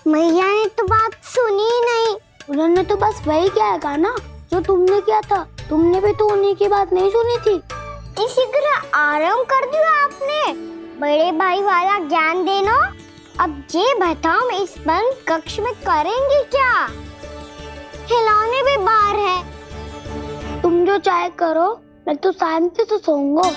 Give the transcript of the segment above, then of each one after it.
मैया ने तो बात सुनी ही नहीं। उन्होंने तो बस वही किया ना जो तुमने किया था। तुमने भी तो उन्हीं की बात नहीं सुनी थी। इसी तरह आराम कर दिया आपने। बड़े भाई वाला ज्ञान देना। अब ये बताओ इस बंद कक्ष में करेंगे क्या? खिलौने भी बाहर है। तुम जो चाहे करो, मैं तो शांति से सोऊंगा।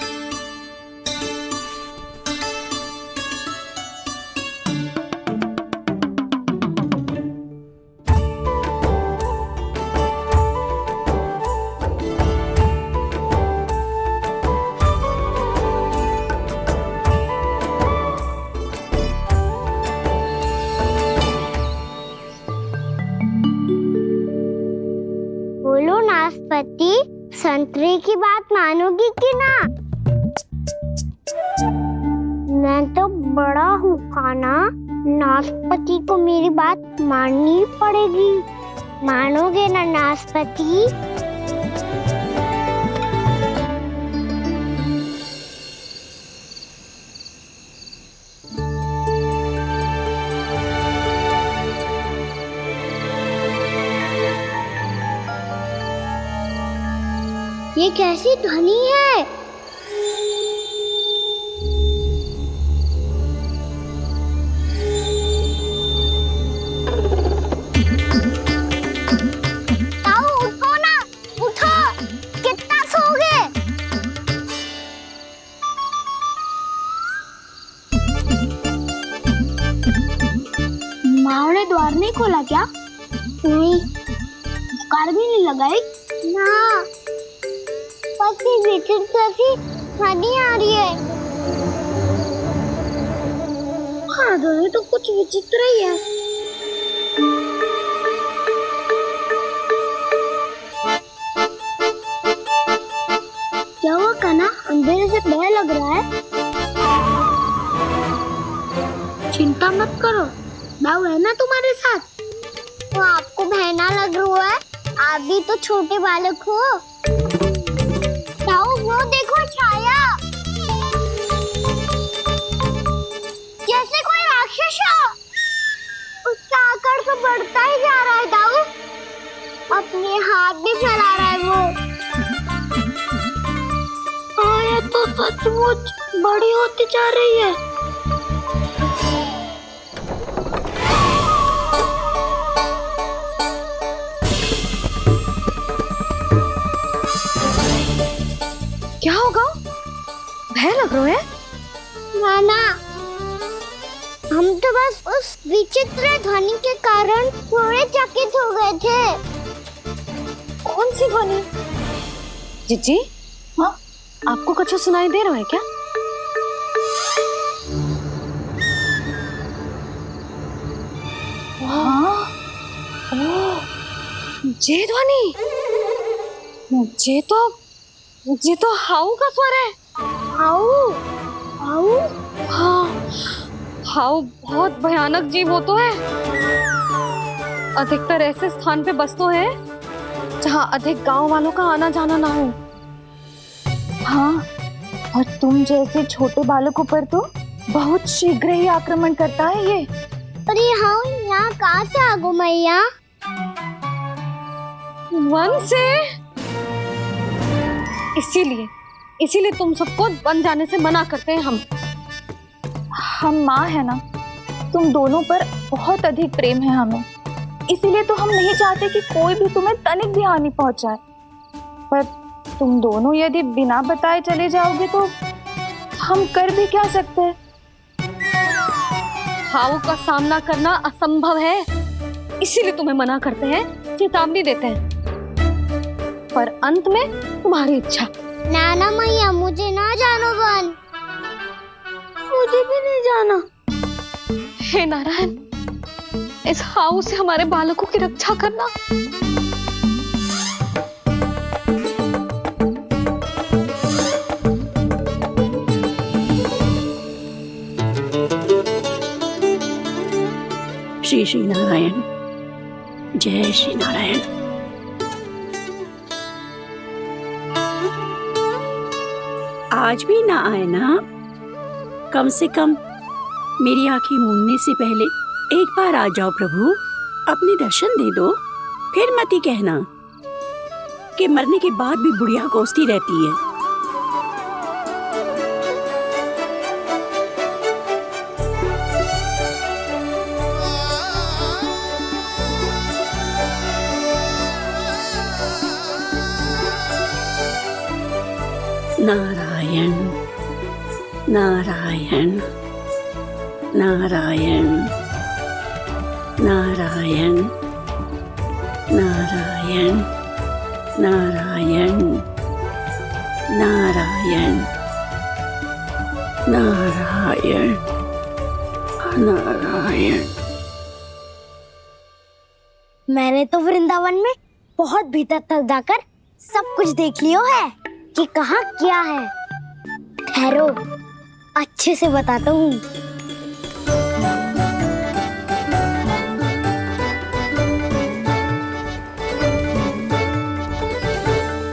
बोलो नाशपाती, संतरे की बात मानोगी कि ना? मैं तो बड़ा हूँ काना, नाशपाती को मेरी बात माननी पड़ेगी। मानोगे ना नाशपाती? ये कैसी ध्वनि है? ताऊ उठो ना, उठो। कितना सोओगे? माँ ने द्वार नहीं खोला क्या? नहीं। कार भी नहीं लगाई? ना, बस ये विचित्र सी ध्वनि आ रही है। हाँ, ध्वनि तो कुछ विचित्र ही है। क्या हुआ कान्हा? अंधेरे से भय लग रहा है। चिंता मत करो, दाऊ है ना तुम्हारे साथ। तो आपको बहना लग रहा है? आप भी तो छोटे बालक हो। ताऊ वो देखो छाया, जैसे कोई राक्षस हो। उसका आकार तो बढ़ता ही जा रहा है ताऊ। अपने हाथ भी फैला रहा है वो। हाँ, ये तो सचमुच बड़ी होती जा रही है। क्या होगा? भय लग रहा है? नाना, हम तो बस उस विचित्र ध्वनि के कारण थोड़े चकित हो गए थे। कौन सी ध्वनि? जीजी, हाँ, आपको कुछ सुनाई दे रहा है क्या? हाँ, ओह, ये ध्वनि, ये तो हाउ का स्वर है। How, how? हाँ, हाउ बहुत भयानक जीव हो तो है। अधिकतर ऐसे स्थान पे बसते हैं जहाँ अधिक गांव वालों का आना जाना ना हो। हाँ, और तुम जैसे छोटे बालकों पर तो बहुत शीघ्र ही आक्रमण करता है ये। पर ये हाउ यहाँ कहाँ से आ गो मैया? वन से। इसीलिए तुम सबको वन जाने से मना करते हैं हम माँ है ना, तुम दोनों पर बहुत अधिक प्रेम है हमें। इसीलिए तो हम नहीं चाहते कि कोई भी तुम्हें तनिक भी हानि पहुंचाए। पर तुम दोनों यदि बिना बताए चले जाओगे तो हम कर भी क्या सकते हैं? हाउ का सामना करना असंभव है, इसीलिए तुम्हें मना करते हैं, चेतावनी देते हैं। पर अंत में तुम्हारी इच्छा। नाना मैया, मुझे ना जानो वन। मुझे भी नहीं जाना। हे नारायण, इस हाउ से हमारे बालकों की रक्षा करना। श्री श्री नारायण, जय श्री नारायण। आज भी ना आए ना? कम से कम मेरी आंखें मूंदने से पहले एक बार आ जाओ प्रभु, अपने दर्शन दे दो, फिर मत ही कहना कि मरने के बाद भी बुढ़िया कोसती रहती है। नारायण नारायण नारायण नारायण नारायण नारायण नारायण नारायण नारायण। मैंने तो वृंदावन में बहुत भीतर तक जाकर सब कुछ देख लियो है कि कहाँ क्या है। ठहरो, अच्छे से बताता हूँ।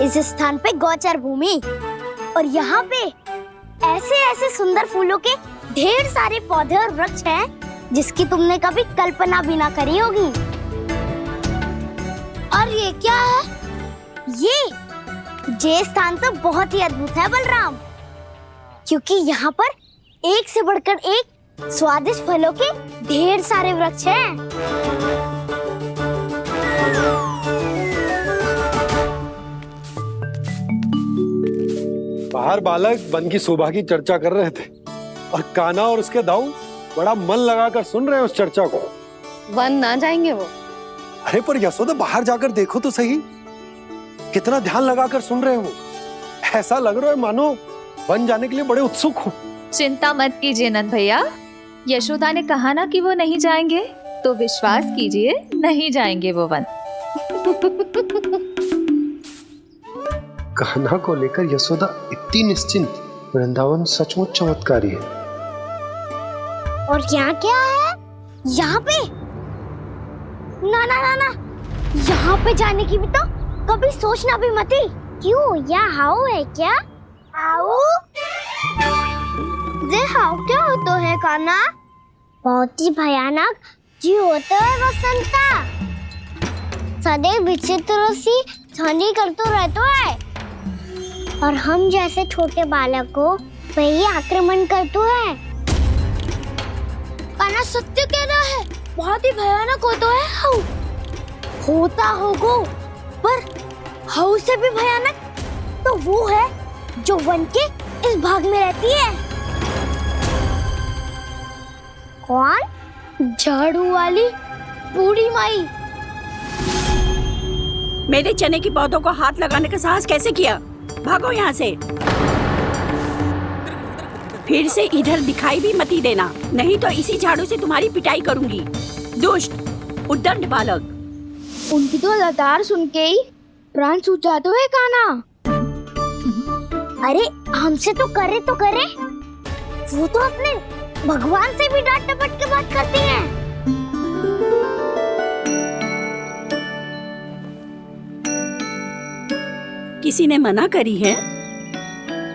इस स्थान पे गौचर भूमि और यहाँ पे ऐसे ऐसे सुंदर फूलों के ढेर सारे पौधे और वृक्ष हैं जिसकी तुमने कभी कल्पना भी ना करी होगी। और ये क्या है? ये स्थान तो बहुत ही अद्भुत है बलराम, क्योंकि यहाँ पर एक से बढ़कर एक स्वादिष्ट फलों के ढेर सारे वृक्ष हैं। बाहर बालक वन की शोभा की चर्चा कर रहे थे और कान्हा और उसके दाऊ बड़ा मन लगाकर सुन रहे हैं उस चर्चा को। वन ना जाएंगे वो? अरे पर यशोदा, बाहर जाकर देखो तो सही, कितना ध्यान लगाकर सुन रहे हो। ऐसा लग रहा है मानो वन जाने के लिए बड़े उत्सुक हो। चिंता मत कीजिए नंद भैया, यशोदा ने कहा ना कि वो नहीं जाएंगे, तो विश्वास कीजिए नहीं जाएंगे वो वन। कान्हा को लेकर यशोदा इतनी निश्चिंत, वृंदावन सचमुच चमत्कारी है। और यहाँ क्या है? यहाँ पे ना ना ना ना, यहाँ पे जाने की भी तो कभी सोचना भी मत ही। क्यों, यहाँ हाउ है क्या? हाउ? ये हाउ क्या होता है कान्हा? बहुत ही भयानक जी होता है बसंता। सदैव विचित्र सी ध्वनि करते रहता है और हम जैसे छोटे बालक को वही आक्रमण करते हैं। कान्हा सत्य कह रहा है, बहुत ही भयानक होता है हाउ। होता होगा, पर हाउ से भी भयानक तो वो है जो वन के इस भाग में रहती है। कौन? झाड़ू वाली बूढ़ी माई। मेरे चने की पौधों को हाथ लगाने का साहस कैसे किया? भागो यहाँ से। फिर से इधर दिखाई भी मत ही देना, नहीं तो इसी झाड़ू से तुम्हारी पिटाई करूंगी। दुष्ट उद्दंड बालक। उनकी तो लतार सुन के ही प्राण छूट जाते हैं कान्हा। अरे हमसे तो करे, वो तो अपने भगवान से भी डांट डपट के बात करती हैं। किसी ने मना करी है?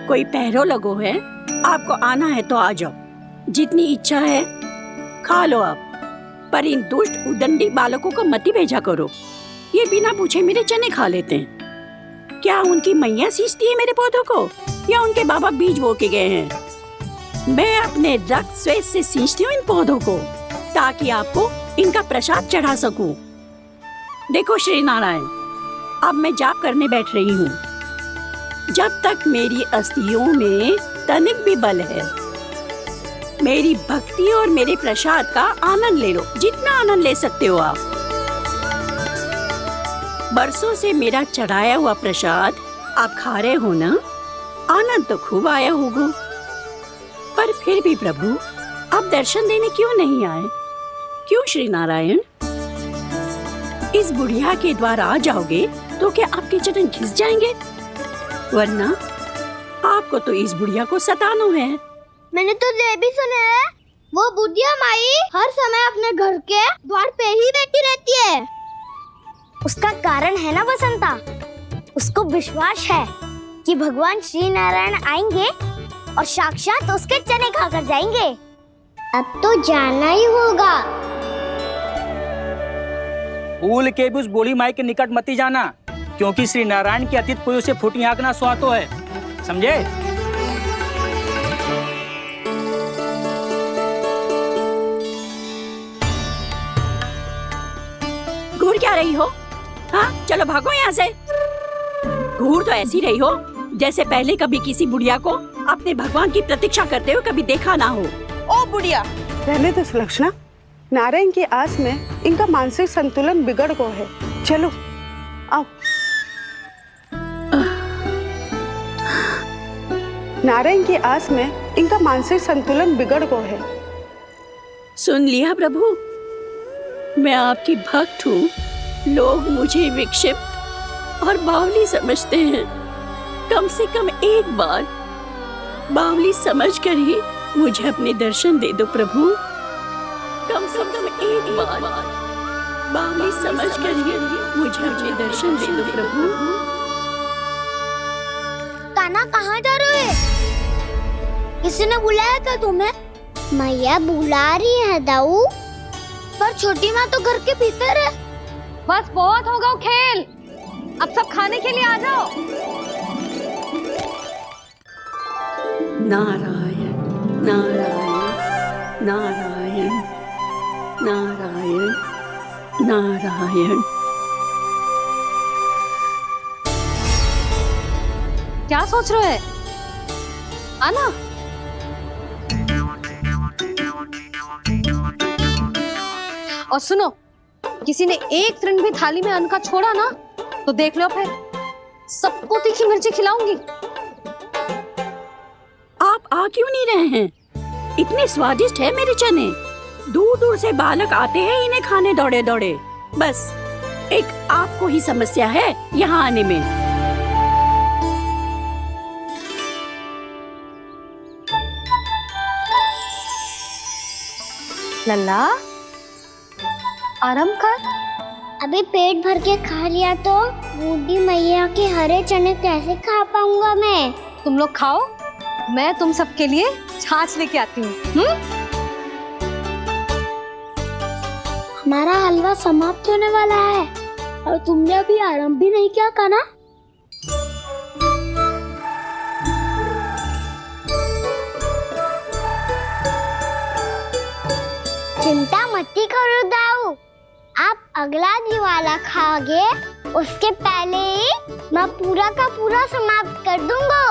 कोई पहरो लगो है? आपको आना है तो आ जाओ, जितनी इच्छा है खा लो आप, पर इन दुष्ट उदंडी बालकों को मत ही भेजा करो। ये बिना पूछे मेरे चने खा लेते हैं। क्या उनकी मैया सींचती है मेरे पौधों को, या उनके बाबा बीज बो के गए हैं? मैं अपने रक्त स्वेद से सींचती हूँ इन पौधों को, ताकि आपको इनका प्रसाद चढ़ा सकूं। देखो श्री नारायण, अब मैं जाप करने बैठ रही हूँ। जब तक मेरी अस्थियों में तनिक भी बल है, मेरी भक्ति और मेरे प्रसाद का आनंद ले लो, जितना आनंद ले सकते हो आप। बरसों से मेरा चढ़ाया हुआ प्रसाद आप खा रहे हो ना, आनंद तो खूब आया होगा। पर फिर भी प्रभु, आप दर्शन देने क्यों नहीं आए? क्यों श्री नारायण? इस बुढ़िया के द्वार आ जाओगे तो क्या आपके चरण घिस जाएंगे? वरना आपको तो इस बुढ़िया को सताना है। मैंने तो ये भी सुना है, वो बुढ़िया माई हर समय अपने घर के द्वार पे ही बैठी रहती है। उसका कारण है ना बसंता, उसको विश्वास है कि भगवान श्री नारायण आएंगे और साक्षात उसके चने खाकर जाएंगे। अब तो जाना ही होगा। भूल के भी उस बूढ़ी माई के निकट मती जाना, क्योंकि श्री नारायण की अतीत कोई उसे फूटी आंख ना सुहातो है, समझे? घूर क्या रही हो? हाँ, चलो भागो यहाँ से। घूर तो ऐसी रही हो जैसे पहले कभी किसी बुढ़िया को अपने भगवान की प्रतीक्षा करते हुए कभी देखा ना हो। ओ बुढ़िया, रहने दो सुलक्षणा। नारायण की आस में इनका मानसिक संतुलन बिगड़ गया है। चलो आओ। नारायण की आस में इनका मानसिक संतुलन बिगड़ गया है। सुन लिया प्रभु, मैं आपकी भक्त हूँ। लोग मुझे विक्षिप्त और बावली समझते हैं। कम से कम एक बार बावली समझकर ही मुझे अपने दर्शन दे दो प्रभु। कम से कम एक बार बावली समझकर ही मुझे अपने दर्शन दे दो प्रभु। कान्हा कहाँ जा रहे हो? किसी ने बुलाया था तुम्हें? मैया बुला रही है दाऊ, पर छोटी माँ तो घर के भीतर है। बस बहुत हो गया खेल, अब सब खाने के लिए आ जाओ। नारायण नारायण नारायण नारायण नारायण। क्या सोच रहे हैं? आना। और सुनो, किसी ने एक तृण भी थाली में अन्न का छोड़ा ना तो देख लो, फिर सबको तीखी मिर्ची खिलाऊंगी। आप आ क्यों नहीं रहे हैं? इतने स्वादिष्ट है मेरे चने। दूर दूर से बालक आते हैं इन्हें खाने दौड़े दौड़े। बस एक आपको ही समस्या है यहाँ आने में। लल्ला, आराम कर। अभी पेट भर के खा लिया तो बूढ़ी मैया के हरे चने कैसे खा पाऊंगा मैं? तुम लोग खाओ, मैं तुम सबके लिए छाछ लेके आती हूँ। हमारा हलवा समाप्त होने वाला है और तुमने अभी आराम भी नहीं किया कान्हा। चिंता मत करो दाऊ, आप अगला दिवाला खाओगे उसके पहले ही मैं पूरा का पूरा समाप्त कर दूंगा।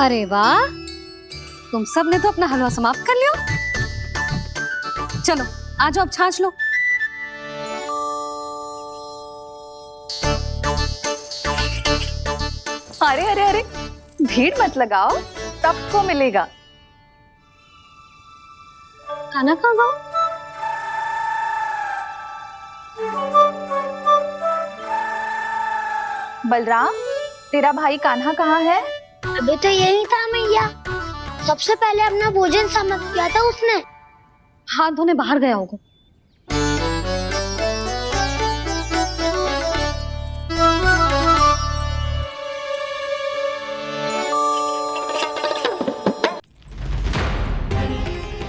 अरे वाह, तुम सब ने तो अपना हलवा समाप्त कर लिया। चलो आ जाओ, अब छाछ लो। अरे अरे अरे, भीड़ मत लगाओ, सबको मिलेगा। खाना कहाँ गया? बलराम, तेरा भाई कान्हा कहाँ है? अभी तो यही था मैया, सबसे पहले अपना भोजन समाप्त किया था उसने। हाथ धोने बाहर गया होगा।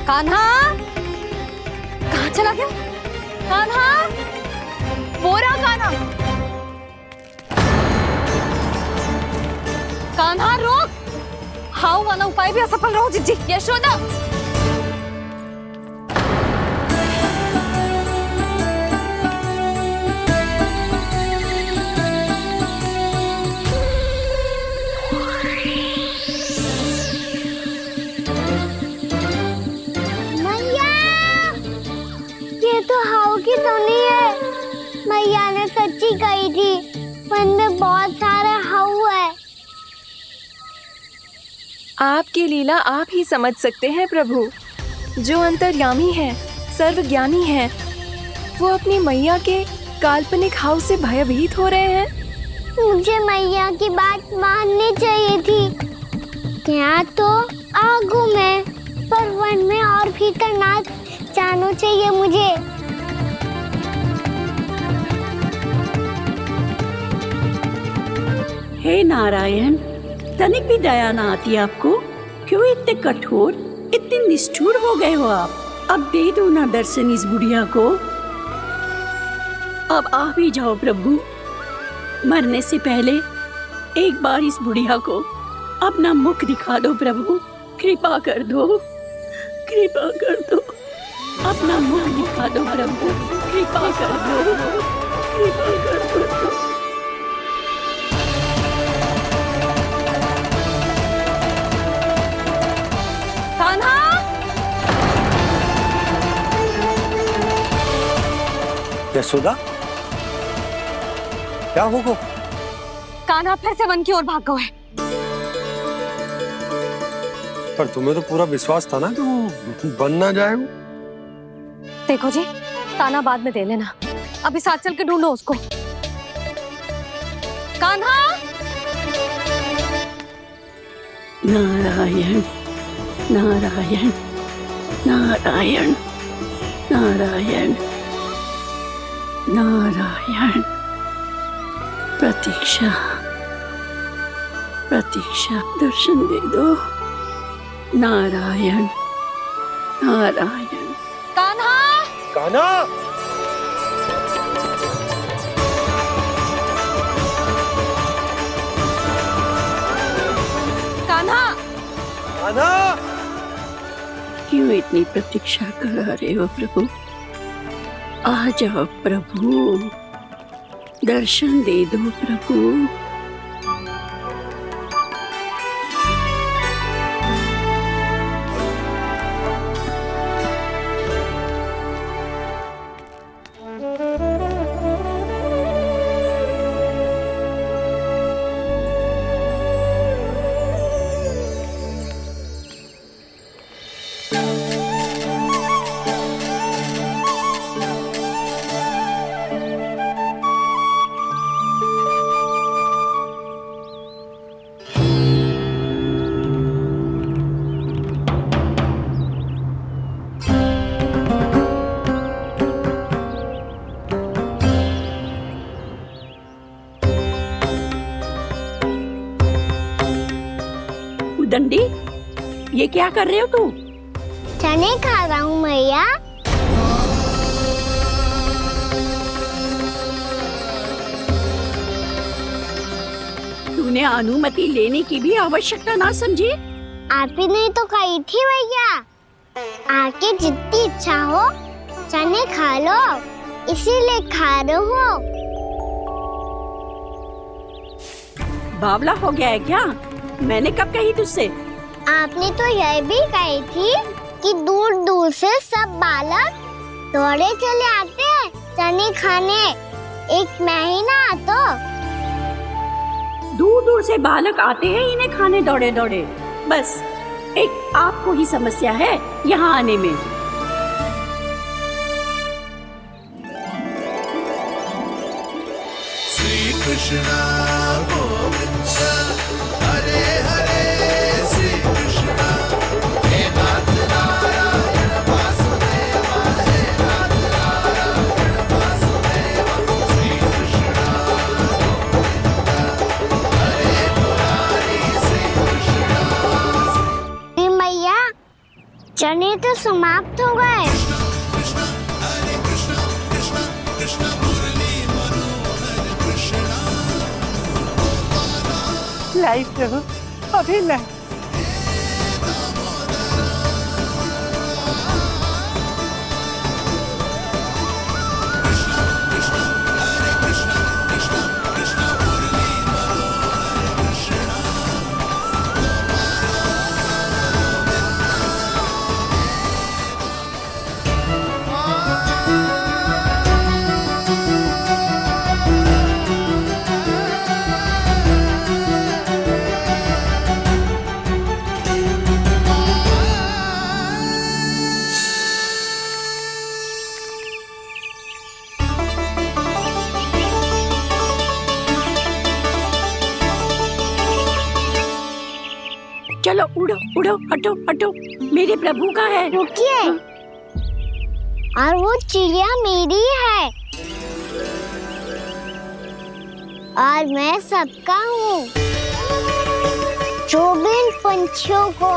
कान्हा कहाँ चला गया? कान्हा, वो रहा कान्हा। कान्हा रोक, हाउ वाला उपाय भी असफल रहो जिज्जी। यशोदा, ये तो हाउ की तो नहीं है। मैया ने सच्ची कही थी, वन में बहुत सारे हाउ है। आपकी लीला आप ही समझ सकते हैं प्रभु। जो अंतर्यामी है, सर्वज्ञानी है, वो अपनी मैया के काल्पनिक हाव से भयभीत हो रहे हैं। मुझे मैया की बात माननी चाहिए थी। यहाँ तो आगू में, पर वन में और ही करना जानो चाहिए मुझे। हे नारायण, तनिक भी दया ना आती आपको? क्यों इतने कठोर, इतने निष्ठुर हो गए हो आप? अब दे दो ना दर्शन इस बुढ़िया को। अब आ भी जाओ प्रभु। मरने से पहले एक बार इस बुढ़िया को अपना मुख दिखा दो प्रभु। कृपा कर दो, कृपा कर दो। अपना मुख दिखा दो प्रभु। कृपा कर दो, कृपा कर दो। कान्हा! यशोदा, क्या हो गो? कान्हा फिर से वन की ओर भाग गए। पर तुम्हें तो पूरा विश्वास था ना कि वो बन ना जाए। देखो जी, ताना बाद में दे लेना, अभी साथ चल के ढूंढो उसको। कान्हा! नारायण नारायण नारायण नारायण नारायण। प्रतीक्षा प्रतीक्षा, दर्शन दे दो। नारायण नारायण। कान्हा! कान्हा! कान्हा! कान्हा! क्यों इतनी प्रतीक्षा करा रहे हो प्रभु? आ जाओ प्रभु, दर्शन दे दो प्रभु। दंडी, ये क्या कर रहे हो तू? चने खा रहा हूँ मैया। तूने अनुमति लेने की भी आवश्यकता ना समझी? आप ही ने तो कही थी भैया, आके जितनी इच्छा हो चने खा लो, इसीलिए खा रहे हो। बावला हो गया है क्या? मैंने कब कही तुझसे? आपने तो यह भी कही थी कि दूर दूर से सब बालक दौड़े चले आते हैं चने खाने, एक महीना तो दूर दूर से बालक आते हैं इन्हें खाने दौड़े दौड़े। बस एक आपको ही समस्या है यहाँ आने में। श्री कृष्णा गोविंद हरे हरे, श्री कृष्णा हे नाथ नारायण वासुदेव, हे नाथ नारायण वासुदेव, श्री कृष्णा गोविंद हरे मुरारी, श्री कृष्णा। मैया चने तो समाप्त हो गए। हरे कृष्णा कृष्णा कृष्णा मुरली मनोहर कृष्णा। लाई प्रभु, अभी लाई। हटो हटो हटो, मेरे प्रभु का है। रुकिए, और वो चिड़िया मेरी है और मैं सबका हूँ। जो भी इन पंछियों को,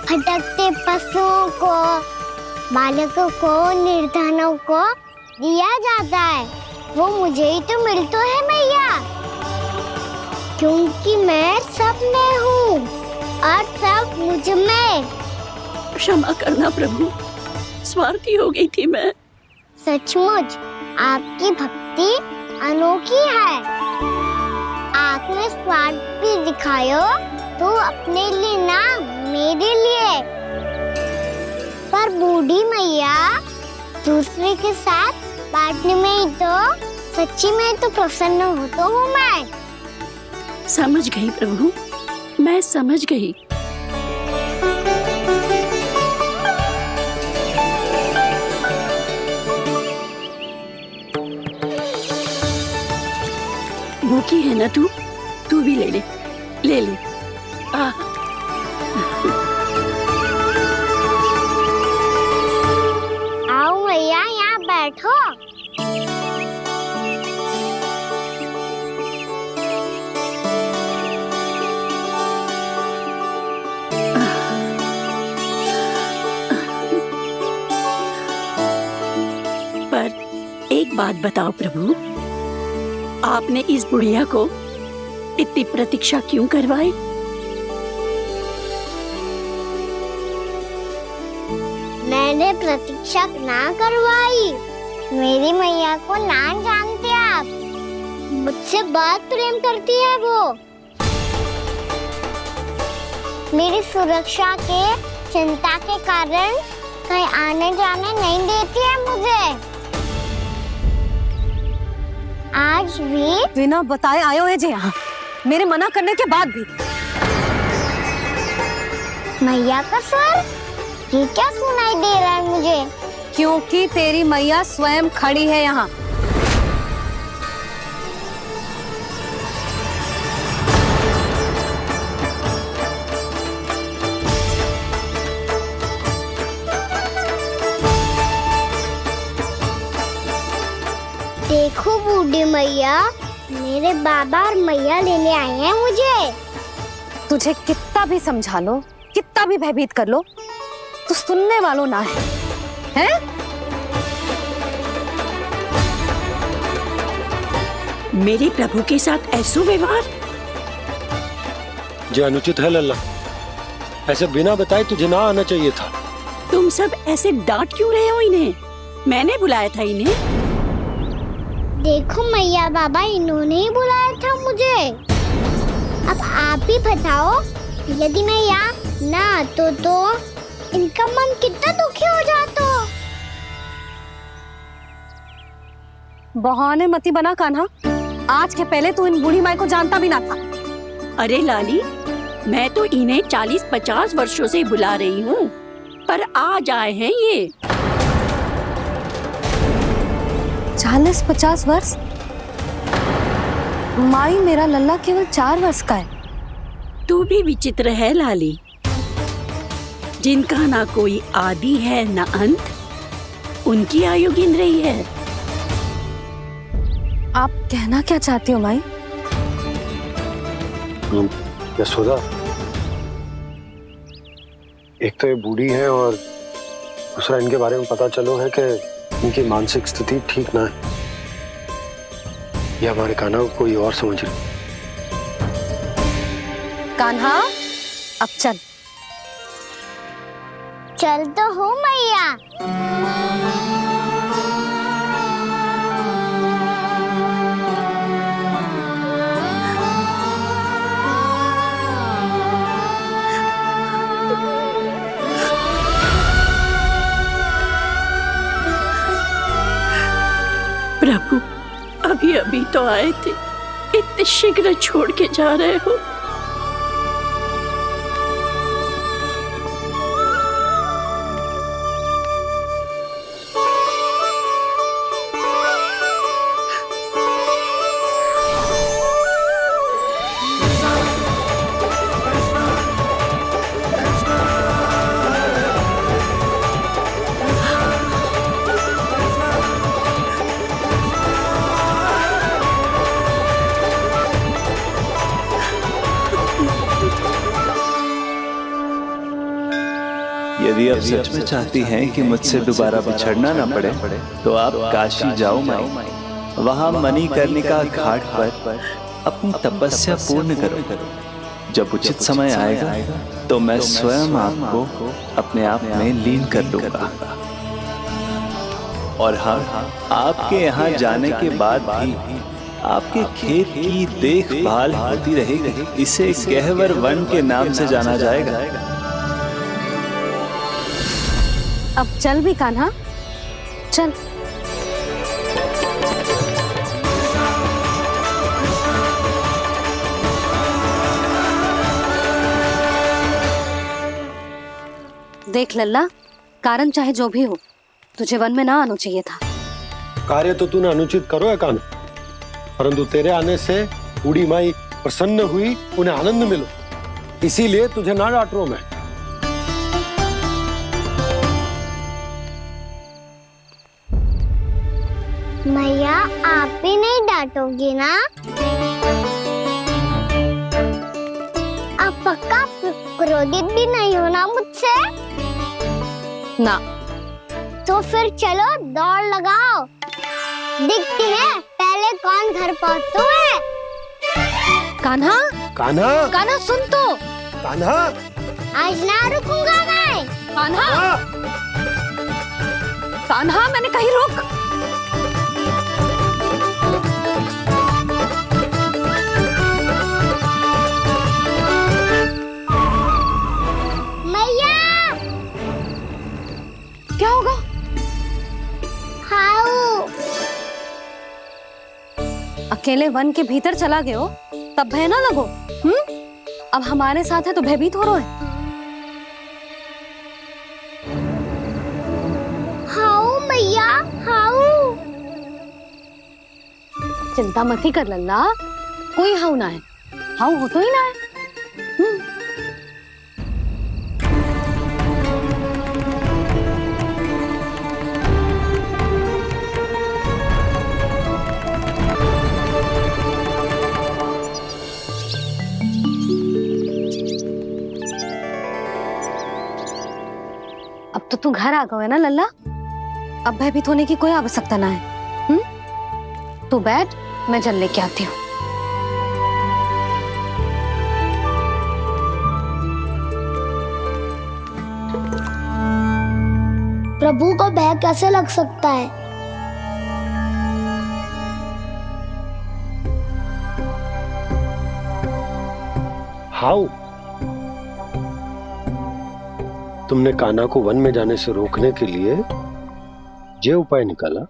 भटकते पशुओं को, बालकों को, निर्धनों को दिया जाता है, वो मुझे ही तो मिलता है मैया, क्योंकि मैं सब में हूँ और सब मुझ में। क्षमा करना प्रभु, स्वार्थी हो गई थी मैं। सचमुच आपकी भक्ति अनोखी है। आपने स्वार्थ भी दिखायो तो अपने लिए ना, मेरे लिए। पर बूढ़ी मैया दूसरे के साथ बांटने में ही तो सच्ची में तो प्रसन्न होता हूँ मैं। समझ गई प्रभु, मैं समझ गई। भूखी है ना तू? तू भी ले ले, ले ले। आओ मैया, यहाँ बैठो। पर एक बात बताओ प्रभु, आपने इस बुढ़िया को इतनी प्रतीक्षा क्यों करवाई? मैंने प्रतीक्षा ना करवाई। मेरी मैया को ना जानते आप, मुझसे बहुत प्रेम करती है वो। मेरी सुरक्षा के चिंता के कारण कहीं आने जाने नहीं देती है मुझे। आज भी बिना बताए आयो है जी यहाँ, मेरे मना करने के बाद भी। मैया का स्वर, ये क्या सुनाई दे रहा है मुझे? क्योंकि तेरी मैया स्वयं खड़ी है यहाँ। देखो बूढ़ी मैया, मेरे बाबा और मैया लेने आए हैं मुझे। तुझे कितना भी समझा लो, कितना भी भयभीत कर लो, तो सुनने वालों ना है, हैं? मेरे प्रभु के साथ ऐसा व्यवहार जो अनुचित है लल्ला। ऐसे बिना बताए तुझे ना आना चाहिए था। तुम सब ऐसे डांट क्यों रहे हो इन्हें? मैंने बुलाया था इन्हें। देखो मैया बाबा, इन्होंने ही बुलाया था मुझे। अब आप ही बताओ, यदि मैं यहाँ ना आतो तो इनका मन कितना दुखी हो जाता। बहाने मती बना कान्हा, आज के पहले तू इन बूढ़ी माई को जानता भी ना था। अरे लाली, मैं तो इन्हें 40-50 वर्षों से बुला रही हूँ, पर आज आए हैं ये। 40-50 वर्ष? माई, मेरा लल्ला केवल 4 वर्ष का है। तू भी विचित्र है लाली, जिनका ना कोई आदि है ना अंत, उनकी आयु गिन रही है। आप कहना क्या चाहती हो माई? यशोदा, एक तो ये बूढ़ी है और दूसरा इनके बारे में पता चलो है कि इनकी मानसिक स्थिति ठीक ना है। ये हमारे कान्हा को कोई और समझ रही। कान्हा, अब चल। चल तो हो मैया। प्रभु, अभी अभी तो आए थे, इतने शीघ्र छोड़ के जा रहे हो। कृष्णा यदि आप सच में चाहती हैं कि मुझसे दोबारा बिछड़ना न पड़े तो आप काशी जाओ माई। वहाँ मणिकर्णिका घाट पर अपनी तपस्या पूर्ण करो। जब उचित समय आएगा तो मैं स्वयं आपको अपने आप में लीन कर लूंगा। और हाँ, आपके यहाँ जाने के बाद भी आपके खेत की देखभाल होती रहेगी। इसे गहवर वन के नाम से जाना जाएगा। अब चल भी कान्हा, चल। देख लल्ला, कारण चाहे जो भी हो, तुझे वन में ना आना चाहिए था। कार्य तो तूने अनुचित करो है कान्हा, परंतु तेरे आने से बूढ़ी माई प्रसन्न हुई, उन्हें आनंद मिलो, इसीलिए तुझे ना डांट रहा हूं मैं। मैया, आप भी नहीं डांटोगी ना? आप पक्का क्रोधित भी नहीं हो ना मुझसे? ना। तो फिर चलो दौड़ लगाओ, दिखती है पहले कौन घर पहुंचता है। कान्हा, कान्हा, कान्हा सुन तो। कान्हा, आज ना रुकूंगा मैं। कान्हा, कान्हा, मैंने कहीं रुक। मैया, क्या होगा? हाउ अकेले वन के भीतर चला गए हो तब भय ना लगो। अब हमारे साथ है तो भयभीत हो रहे हैं। हाउ मैया, हाउ। चिंता मत ही कर लल्ला, कोई हाउ ना है। हाउ हो तो ही ना है। अब तो तू घर आ गए ना लल्ला, अब भयभीत होने की कोई आवश्यकता ना है। तू बैठ, मैं जल लेके आती हूँ। प्रभु को भय कैसे लग सकता है? हाउ, तुमने कान्हा को वन में जाने से रोकने के लिए ये उपाय निकाला?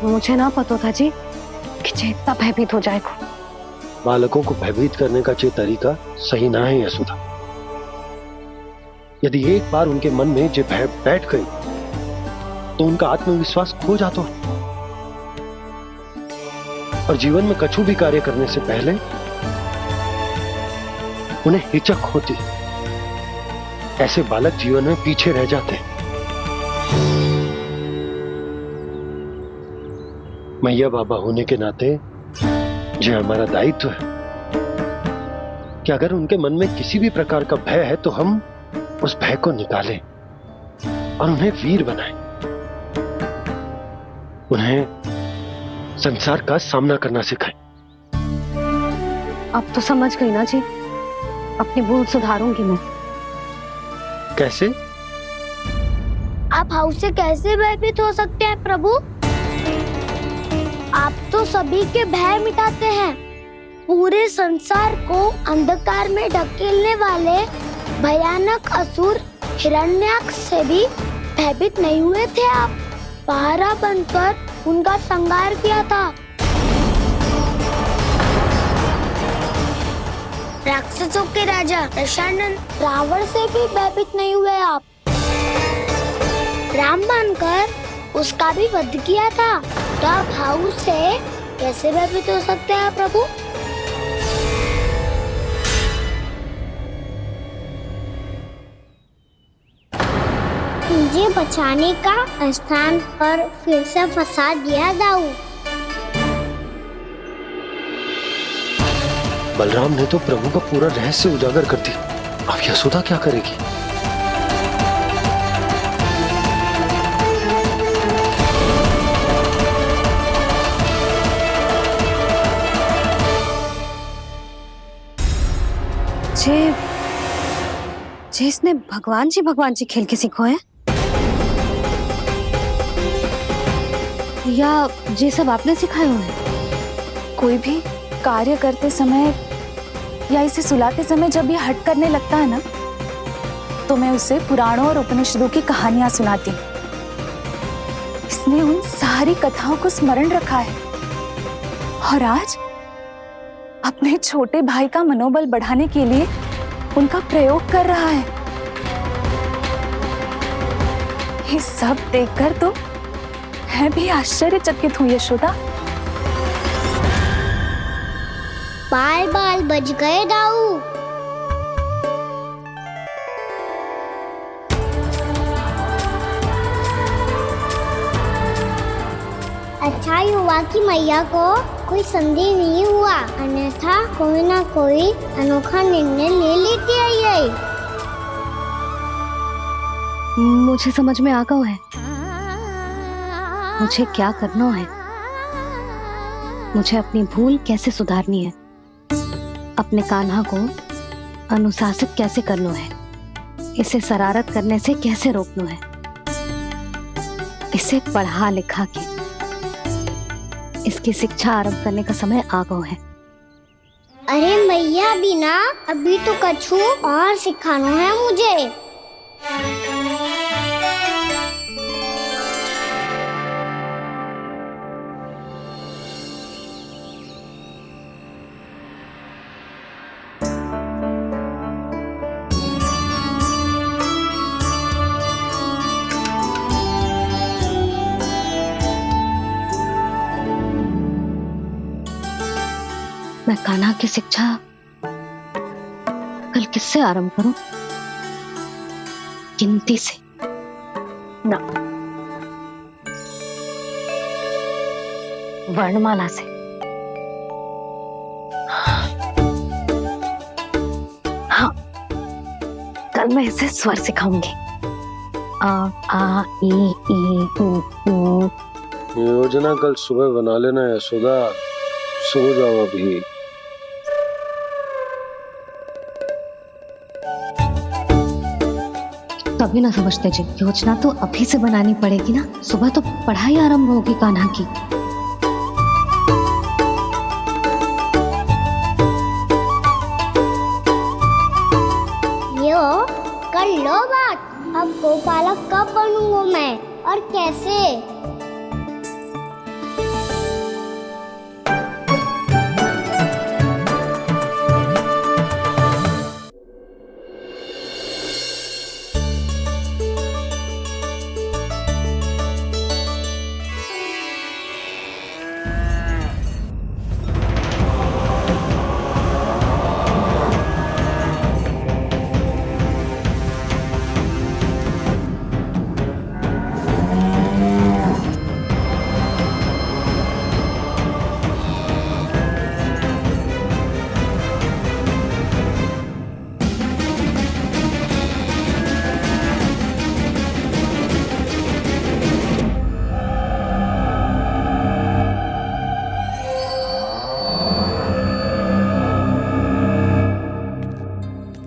मुझे ना पता था जी कि जे इतना भयभीत हो जाएगा। बालकों को भयभीत करने का ये तरीका सही ना है यशोदा। यदि एक बार उनके मन में ये भय बैठ गई तो उनका आत्मविश्वास खो जाता है और जीवन में कछु भी कार्य करने से पहले उन्हें हिचक होती। ऐसे बालक जीवन में पीछे रह जाते हैं। मैया बाबा होने के नाते ये हमारा दायित्व है कि अगर उनके मन में किसी भी प्रकार का भय है तो हम उस भय को निकालें और उन्हें वीर बनाएं, उन्हें संसार का सामना करना सिखाएं। अब तो समझ गई ना जी, अपनी भूल सुधारूंगी मैं। कैसे? आप हाउ से कैसे भयभीत हो सकते हैं प्रभु? आप तो सभी के भय मिटाते हैं। पूरे संसार को अंधकार में ढकेलने वाले भयानक असुर हिरण्याक्ष से भी भयभीत नहीं हुए थे आप। पहरा बनकर उनका संहार किया था। राक्षसों के राजा दशानन रावण से भी भयभीत नहीं हुए आप। राम बनकर उसका भी वध किया था। तो आप हाउ से कैसे भयभीत हो सकते हैं प्रभु? मुझे बचाने का स्थान पर फिर से फंसा दिया दाऊ। बलराम ने तो प्रभु का पूरा रहस्य उजागर कर दिया। अब यशोदा क्या करेगी? जे इसने भगवान जी खेल के सीखो है, या ये सब आपने सिखाए हुए हैं? कोई भी कार्य करते समय या इसे सुलाते समय जब ये हट करने लगता है ना, तो मैं उसे पुराणों और उपनिषदों की कहानियां सुनाती हूँ। इसने उन सारी कथाओं को स्मरण रखा है और आज अपने छोटे भाई का मनोबल बढ़ाने के लिए उनका प्रयोग कर रहा है। ये सब देखकर तो मैं भी आश्चर्यचकित हूँ यशोदा। बाल बच गए दाऊ। अच्छा ही हुआ कि मैया को कोई संदेह नहीं हुआ, अन्यथा कोई ना कोई अनोखा निर्णय ले लेती है ये। मुझे समझ में आ गया है मुझे क्या करना है। मुझे अपनी भूल कैसे सुधारनी है, अपने कान्हा को अनुशासित कैसे करना है, इसे शरारत करने से कैसे रोकना है, इसे पढ़ा लिखा के इसकी शिक्षा आरंभ करने का समय आ गया है। अरे मैया बिना अभी तो कछु और सिखाना है मुझे। मैं कान्हा की शिक्षा कल किससे आरंभ करूं? गिनती से ना, वर्णमाला से। हाँ, कल मैं इसे स्वर सिखाऊंगी। आ ई ऊ। योजना कल सुबह बना लेना यशोदा, सो जाओ अभी। तभी ना समझते जी, योजना तो अभी से बनानी पड़ेगी ना, सुबह तो पढ़ाई आरंभ होगी कान्हा की। यो कर लो बात, अब गोपालक कब बनूंगा मैं और कैसे?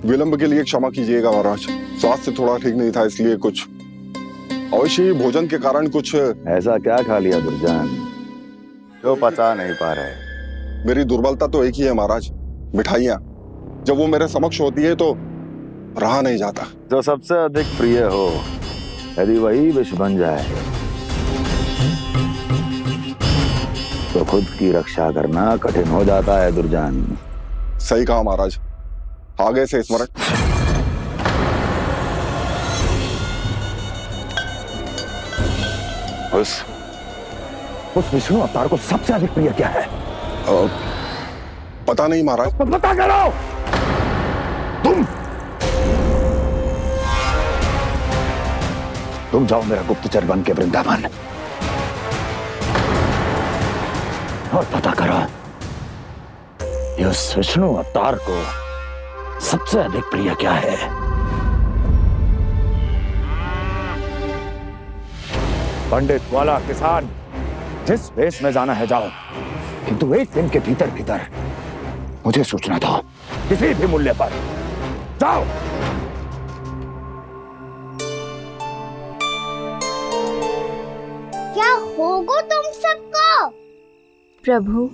विलंब के लिए क्षमा कीजिएगा महाराज, स्वास्थ्य थोड़ा ठीक नहीं था, इसलिए कुछ अवश्य ही भोजन के कारण कुछ। ऐसा क्या खा लिया दुर्जन जो पचा नहीं पा रहे? मेरी दुर्बलता तो एक ही है महाराज, मिठाइयाँ। जब वो मेरे समक्ष होती है तो रहा नहीं जाता। जो सबसे अधिक प्रिय हो, यदि वही विष बन जाए तो खुद की रक्षा करना कठिन हो जाता है दुर्जन। सही कहा महाराज, आगे से स्मरण। उस विष्णु अवतार को सबसे अधिक प्रिय क्या है? पता नहीं महाराज। तो पता करो। तुम जाओ मेरा गुप्तचर बन के वृंदावन और पता करो इस विष्णु अवतार को सबसे अधिक प्रिय क्या है। पंडित वाला किसान, जिस वेश में जाना है जाओ, किंतु एक दिन के भीतर भीतर मुझे सूचना दो, किसी भी मूल्य पर। जाओ। क्या होगा तुम सबको? प्रभु,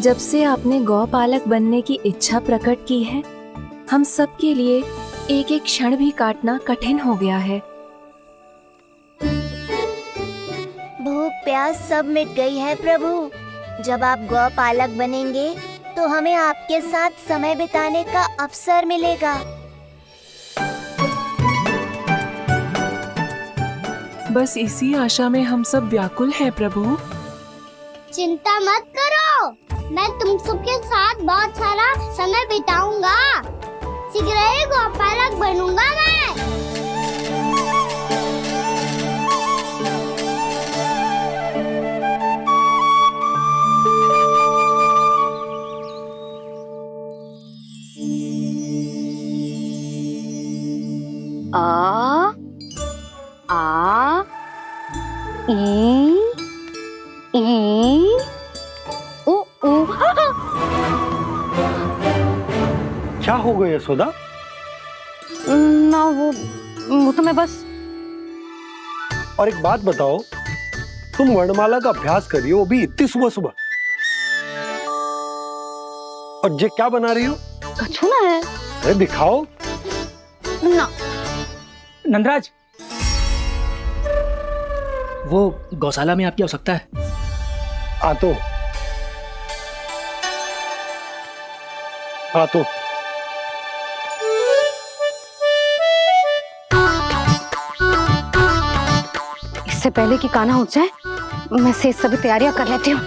जब से आपने गौपालक बनने की इच्छा प्रकट की है, हम सब के लिए एक एक क्षण भी काटना कठिन हो गया है। भूख प्यास सब मिट गई है प्रभु। जब आप गौपालक बनेंगे तो हमें आपके साथ समय बिताने का अवसर मिलेगा। बस इसी आशा में हम सब व्याकुल हैं प्रभु। चिंता मत करो, मैं तुम सबके साथ बहुत सारा समय बिताऊंगा। शीघ्र ही गौपालक बनूंगा मैं। आ आ ई ऊ ऊ। क्या हो गया यशोदा? ना वो तो मैं बस। और एक बात बताओ, तुम वर्णमाला का अभ्यास कर रही हो, वो भी इतनी सुबह सुबह, और ये क्या बना रही हो? कछुआ है। अरे दिखाओ ना। नंदराज, वो गौशाला में आपकी आवश्यकता है। आ तो इससे पहले कि कान्हा उठ जाए, मैं से सभी तैयारियां कर लेती हूँ।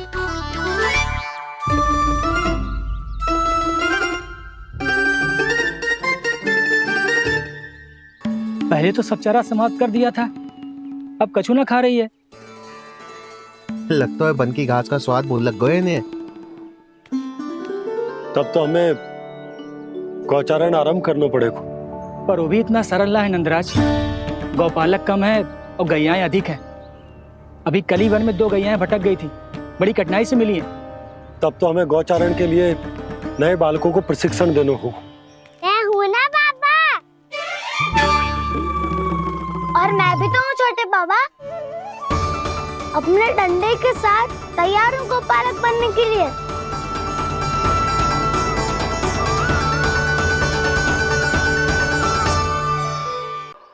पहले तो सब चारा समाप्त कर दिया था, अब कछू ना खा रही है। लगता है बन की घास का स्वाद भूल लग गए ने। तब तो हमें गौचारण आरंभ करना पड़ेगा। पर वो भी इतना सरल ना है नंदराज। गौपालक कम है और गैयाएं अधिक है। अभी कली वन में 2 गैयाएं भटक गई थी, बड़ी कठिनाई से मिली हैं। तब तो हमें गौचारण के लिए नए बालकों को प्रशिक्षण देना होगा। मैं हूँ ना बाबा, और मैं भी तो हूँ छोटे बाबा। अपने डंडे के साथ तैयार हूँ गौपालक बनने के लिए।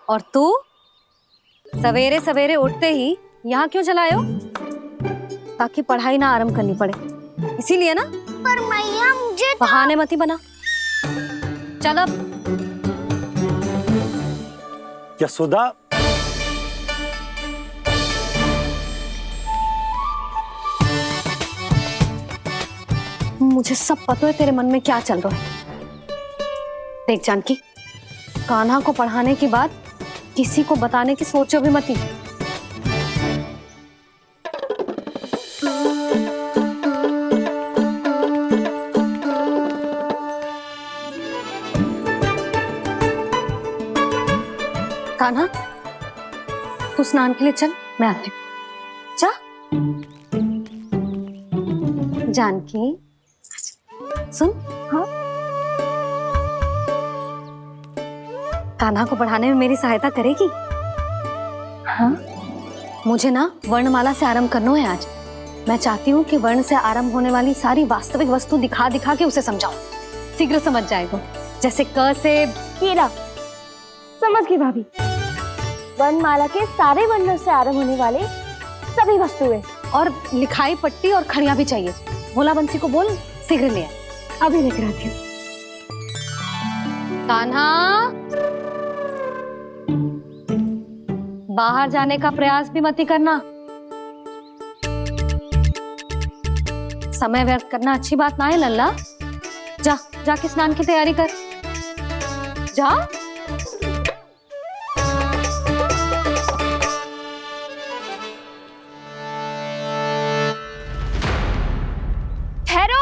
और तू सवेरे सवेरे उठते ही यहाँ क्यों चलाए हो? ताकि पढ़ाई ना आरंभ करनी पड़े, इसीलिए ना? पर मैया मुझे तो... बहाने मत ही बना। चल अब। यशोदा, मुझे सब पता है तेरे मन में क्या चल रहा है। देख जानकी, कान्हा को पढ़ाने की बात किसी को बताने की सोचो भी मत ही। कान्हा, तू स्नान के लिए चल, मैं आती हूँ। जा। जानकी सुन। हाँ, कान्हा को पढ़ाने में मेरी सहायता करेगी? हाँ, मुझे ना वर्णमाला से आरंभ करना है आज। मैं चाहती हूँ कि वर्ण से आरंभ होने वाली सारी वास्तविक वस्तु दिखा दिखा के उसे समझाऊं। शीघ्र समझ जाएगा। जैसे क से कीड़ा। समझ गई भाभी। वर्णमाला के सारे वर्णों से आरंभ होने वाले सभी वस्तुएं, और लिखाई पट्टी और खड़िया भी चाहिए। भोला बंसी को बोल शीघ्र ले आए। अभी लेकर आती हूँ। कान्हा, बाहर जाने का प्रयास भी मत ही करना। समय व्यर्थ करना अच्छी बात ना है लल्ला। जा, जाके स्नान की तैयारी कर। जा। ठहरो।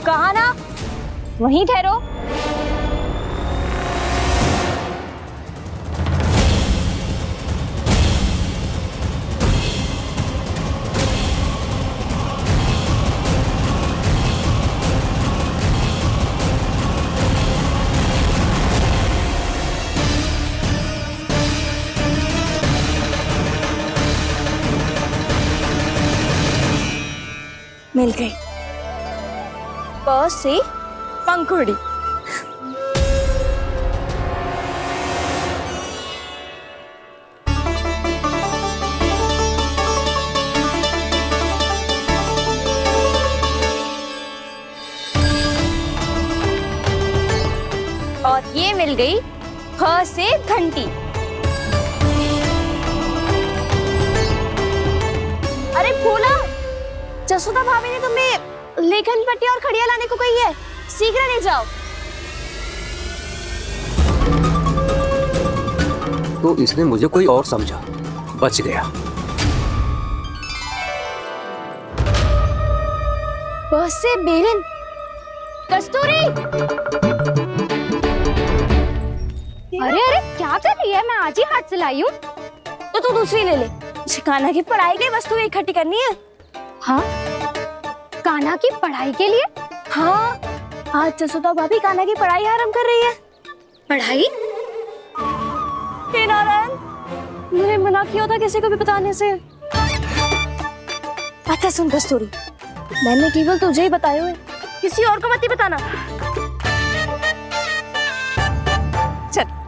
कहा ना, वहीं ठहरो। मिल गई। प से पंखुड़ी। और ये मिल गई ख से घंटी। अरे फूला, जसोदा भाभी ने तुम्हें लेखन पट्टी और खड़िया लाने को कही है, शीघ्र ले जाओ। तो इसने मुझे कोई और समझा, बच गया। बस से बेलन। कस्तूरी, अरे अरे क्या कर रही है? मैं आज ही हाथ से लाई हूँ। तो तू दूसरी ले ले। कान्हा की पढ़ाई की वस्तुएं इकट्ठी करनी है। हाँ, कान्हा की पढ़ाई के लिए? हाँ, आज जसोदा भाभी कान्हा की पढ़ाई आरंभ कर रही है। पढ़ाई? हे नारायण, मैंने मना किया था किसी को भी बताने से। अच्छा सुन कस्तूरी, मैंने केवल तुझे ही बताए हुए, किसी और को मत ही बताना। चल।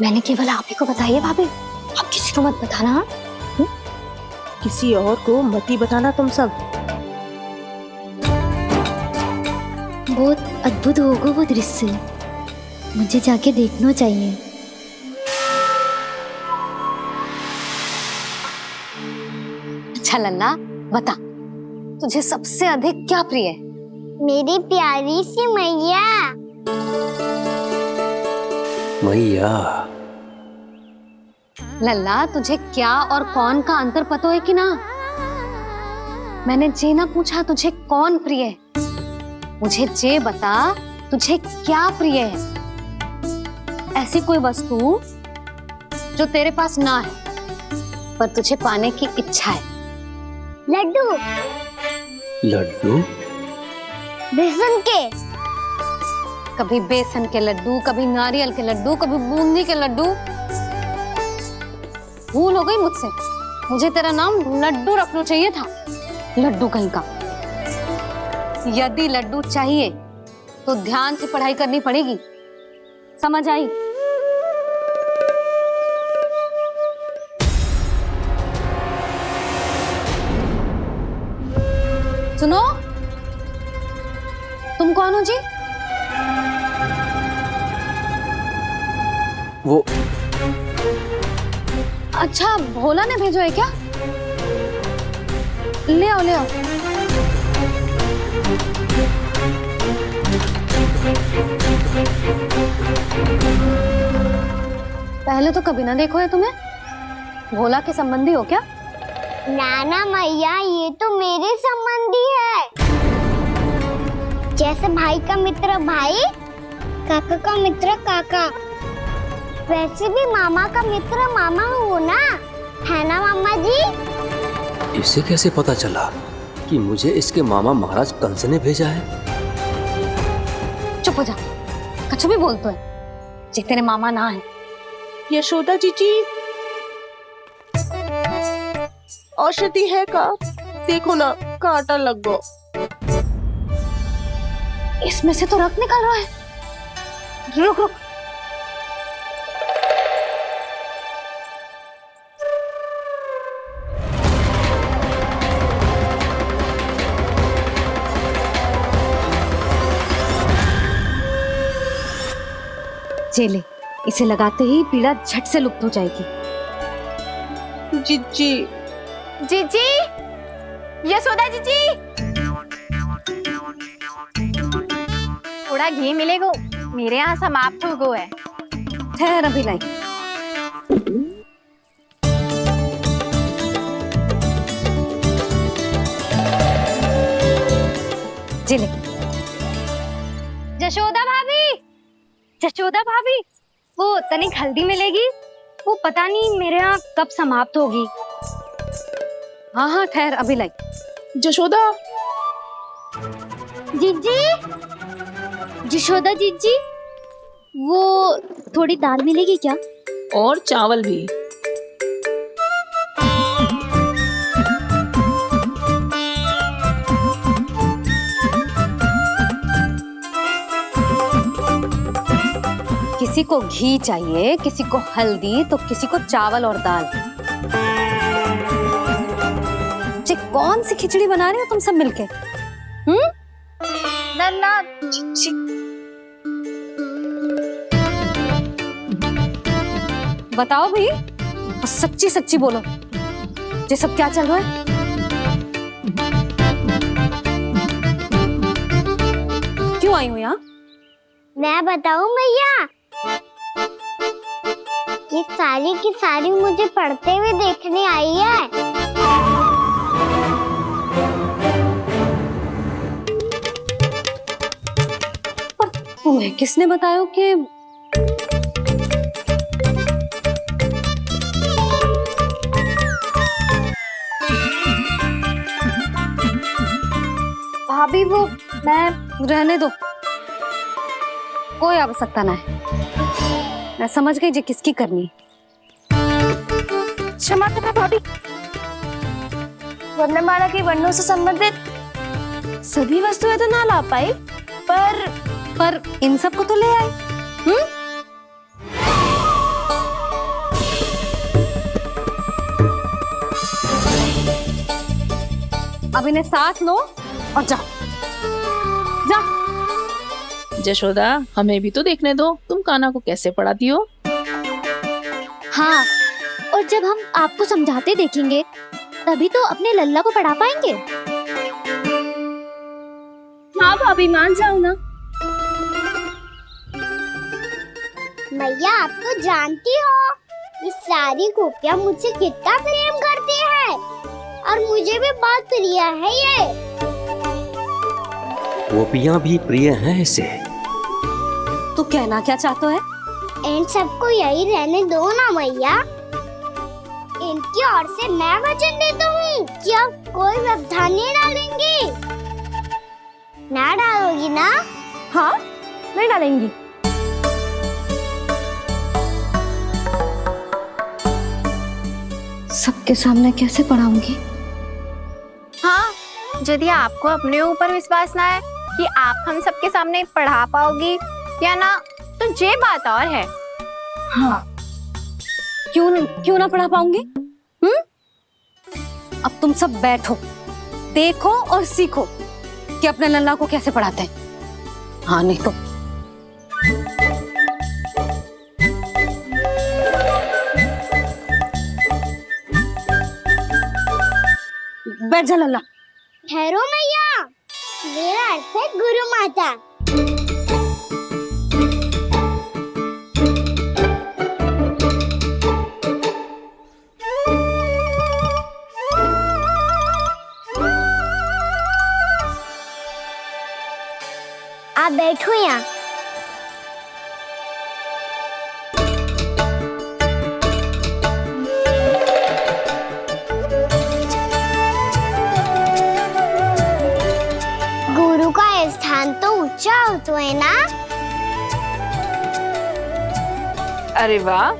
मैंने केवल आप ही को बताई है भाभी, आप किसी को मत बताना। हाँ? किसी और को मत ही बताना तुम सब। बहुत अद्भुत होगा वो दृश्य, मुझे जाके देखना चाहिए। अच्छा लल्ला, बता तुझे सबसे अधिक क्या प्रिय है? मेरी प्यारी सी मैया। मैया। लल्ला, तुझे क्या और कौन का अंतर पता है कि ना? मैंने जे ना पूछा तुझे कौन प्रिय है, मुझे जे बता तुझे क्या प्रिय है। ऐसी कोई वस्तु जो तेरे पास ना है पर तुझे पाने की इच्छा है। लड्डू। लड्डू? बेसन के। कभी बेसन के लड्डू, कभी नारियल के लड्डू, कभी बूंदी के लड्डू। भूल हो गई मुझसे, मुझे तेरा नाम लड्डू रखना चाहिए था। लड्डू कहीं का। यदि लड्डू चाहिए तो ध्यान से पढ़ाई करनी पड़ेगी, समझ आई? सुनो, तुम कौन हो जी? वो अच्छा, भोला ने भेजो है क्या? ले आओ ले आओ। पहले तो कभी ना देखो है तुम्हें। भोला के संबंधी हो क्या? नाना मैया, ये तो मेरे संबंधी है। जैसे भाई का मित्र भाई, काका का मित्र काका, वैसे भी मामा का मित्र मामा हो ना, है ना मामा जी? इसे कैसे पता चला कि मुझे इसके मामा महाराज कंस ने भेजा है? चुप हो जा, कछु भी बोलते है, जे तेरे मामा ना है। यशोदा जीजी, औषधि है का? देखो ना, कांटा लग गो। इसमें से तो रक्त निकल रहा है। रुक रुक। चले, इसे लगाते ही पीड़ा झट से लुप्त हो जाएगी। जीजी, जीजी, यशोदा जीजी, थोड़ा घी मिलेगा? मेरे यहाँ समाप्त हो गया है। ठहर अभी लाई। जिले। जशोदा भाभी, जशोदा भाभी, वो तनिक हल्दी मिलेगी? वो पता नहीं मेरे यहाँ कब समाप्त होगी। हाँ हाँ ठहर अभी लाई। जशोदा, जीजी, जशोदा जीजी, वो थोड़ी दाल मिलेगी क्या? और चावल भी। किसी को घी चाहिए, किसी को हल्दी, तो किसी को चावल और दाल। ये कौन सी खिचड़ी बना रहे हो तुम सब मिलके? नन्ना बताओ भाई, सच्ची सच्ची बोलो, ये सब क्या चल रहा है? क्यों आई हो यहाँ? मैं बताऊं भैया, ये सारी की सारी मुझे पढ़ते हुए देखने आई है। पर तुम्हें किसने बताया कि भाभी वो मैं रहने दो, कोई आवश्यकता ना है। मैं समझ गई जी किसकी करनी। क्षमा करना भाभी, वर्णमाला के वर्णों से संबंधित सभी वस्तुएं तो ना ला पाई, पर इन सब को तो ले आई। अब इन्हें साथ लो और जाओ। जशोदा, हमें भी तो देखने दो तुम कान्हा को कैसे पढ़ाती हो। हाँ, और जब हम आपको समझाते देखेंगे तभी तो अपने लल्ला को पढ़ा पाएंगे। हाँ भाभी, मान जाओ ना। मैया, आप तो जानती हो ये सारी गोपियां मुझसे कितना प्रेम करती है, और मुझे भी बहुत प्रिय है ये। गोपियां भी प्रिय हैं इसे। तू कहना क्या चाहता है? इन सबको यही रहने दो ना मैया। इनकी ओर से मैं वचन देता हूँ कि अब कोई व्यवधान नहीं डालेंगी। ना डालोगी ना? हाँ, नहीं डालेंगी। सबके सामने कैसे पढ़ाऊंगी? हाँ, यदि आपको अपने ऊपर विश्वास ना है कि आप हम सबके सामने पढ़ा पाओगी या ना, तो ये बात और है। हाँ, क्यों ना पढ़ा पाऊंगी? अब तुम सब बैठो, देखो और सीखो कि अपने लल्ला को कैसे पढ़ाते हैं। हाँ, नहीं तो बैठ जा लल्ला। ठहरो मैया, मेरा अर्थ है गुरु माता। आप बैठो यहाँ। गुरु का स्थान तो ऊंचा होता है ना? अरे वाह,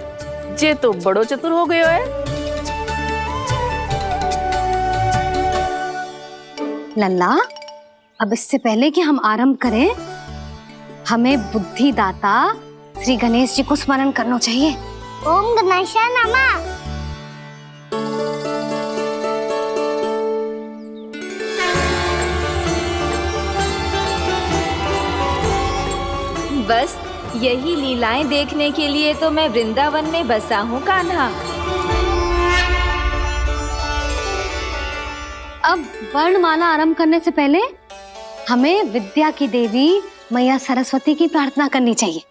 जे तो बड़ो चतुर हो गयो है। लल्ला, अब इससे पहले कि हम आरंभ करें, हमें बुद्धिदाता श्री गणेश जी को स्मरण करना चाहिए। ओम गणेशाय नमः। बस यही लीलाएं देखने के लिए तो मैं वृंदावन में बसा हूँ कान्हा। अब वर्णमाला आरंभ करने से पहले हमें विद्या की देवी मैया सरस्वती की प्रार्थना करनी चाहिए।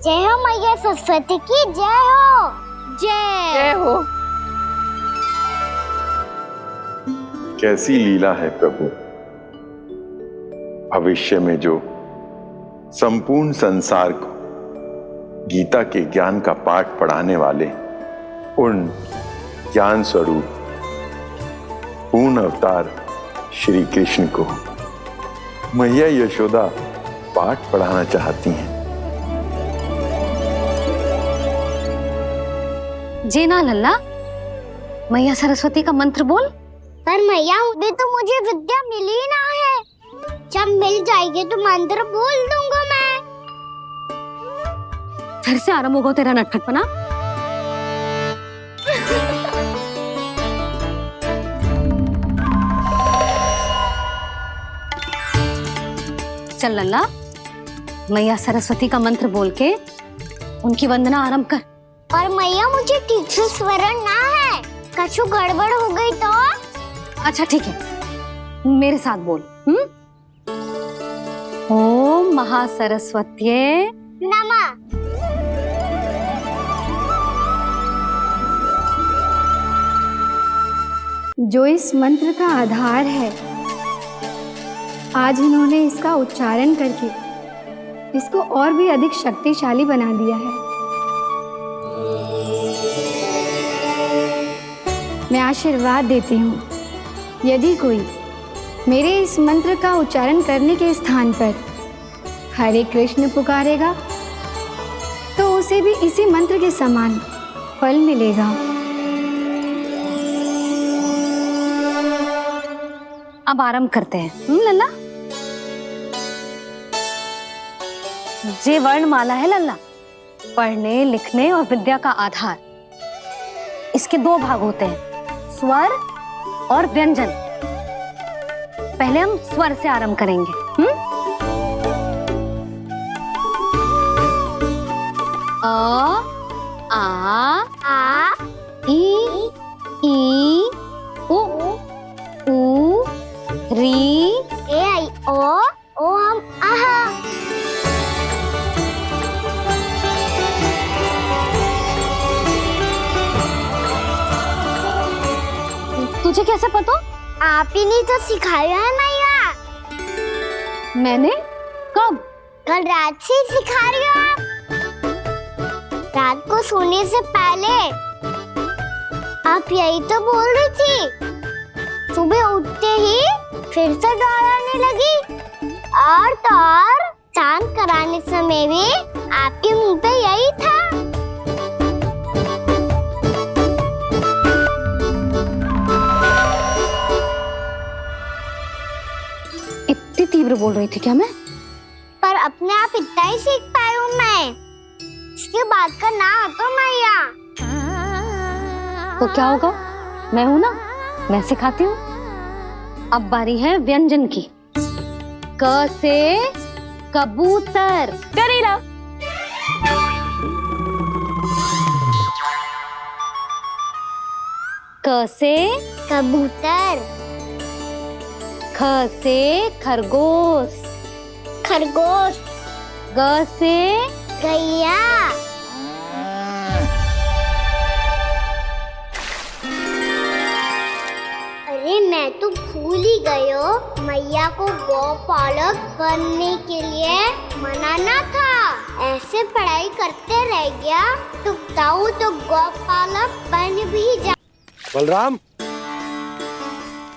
जय हो मैया सरस्वती की, जय हो। जय हो। कैसी लीला है प्रभु। भविष्य में जो संपूर्ण संसार को गीता के ज्ञान का पाठ पढ़ाने वाले उन ज्ञान स्वरूप पूर्ण अवतार श्री कृष्ण को मैया यशोदा पाठ पढ़ाना चाहती हैं। जी ना लल्ला, मैया सरस्वती का मंत्र बोल। पर मैया, अभी तो मुझे विद्या मिली ना है। जब मिल जाएगी तो मंत्र बोल दूंगा मैं। फिर से आरंभ होगा तेरा नटखटपना। चल लल्ला, मैया सरस्वती का मंत्र बोल के उनकी वंदना आरंभ कर। और मैया मुझे ठीक से स्वरण ना है, कछु गड़बड़ हो गई तो? अच्छा ठीक है, मेरे साथ बोल। ओम महासरस्वत्ये नमः। जो इस मंत्र का आधार है, आज इन्होंने इसका उच्चारण करके इसको और भी अधिक शक्तिशाली बना दिया है। मैं आशीर्वाद देती हूँ, यदि कोई मेरे इस मंत्र का उच्चारण करने के स्थान पर हरे कृष्ण पुकारेगा तो उसे भी इसी मंत्र के समान फल मिलेगा। अब आरंभ करते हैं। लल्ला, जे वर्णमाला है लल्ला, पढ़ने लिखने और विद्या का आधार। इसके दो भाग होते हैं, स्वर और व्यंजन। पहले हम स्वर से आरंभ करेंगे। अ, आ, ई, उ, री, ए आई ओ हम आहा। तुझे कैसे पता? आप ही ने तो सिखाया है मैया। मैंने? कब? कल रात से सिखा रही हो आप। रात को सोने से पहले आप यही तो बोल रही थी। सुबह उठते ही फिर से दोहराने लगी, और तो और चांद कराने समय भी आपके मुंह पे यही था। इतनी तीव्र बोल रही थी क्या मैं? पर अपने आप इतना ही सीख पाई हूँ मैं। इसके बाद का ना तो मैया। तो क्या होगा? मैं हूं ना, मैं सिखाती हूँ। अब बारी है व्यंजन की। क से कबूतर। करेला। क से कबूतर। ख से खरगोश। खरगोश। ग से गैया। अरे मैं तो भूल ही गई हूँ, मैया को गौपालक बनने के लिए मनाना था। ऐसे पढ़ाई करते रह गया तो ताऊ तो गौपालक बन भी जा। बलराम,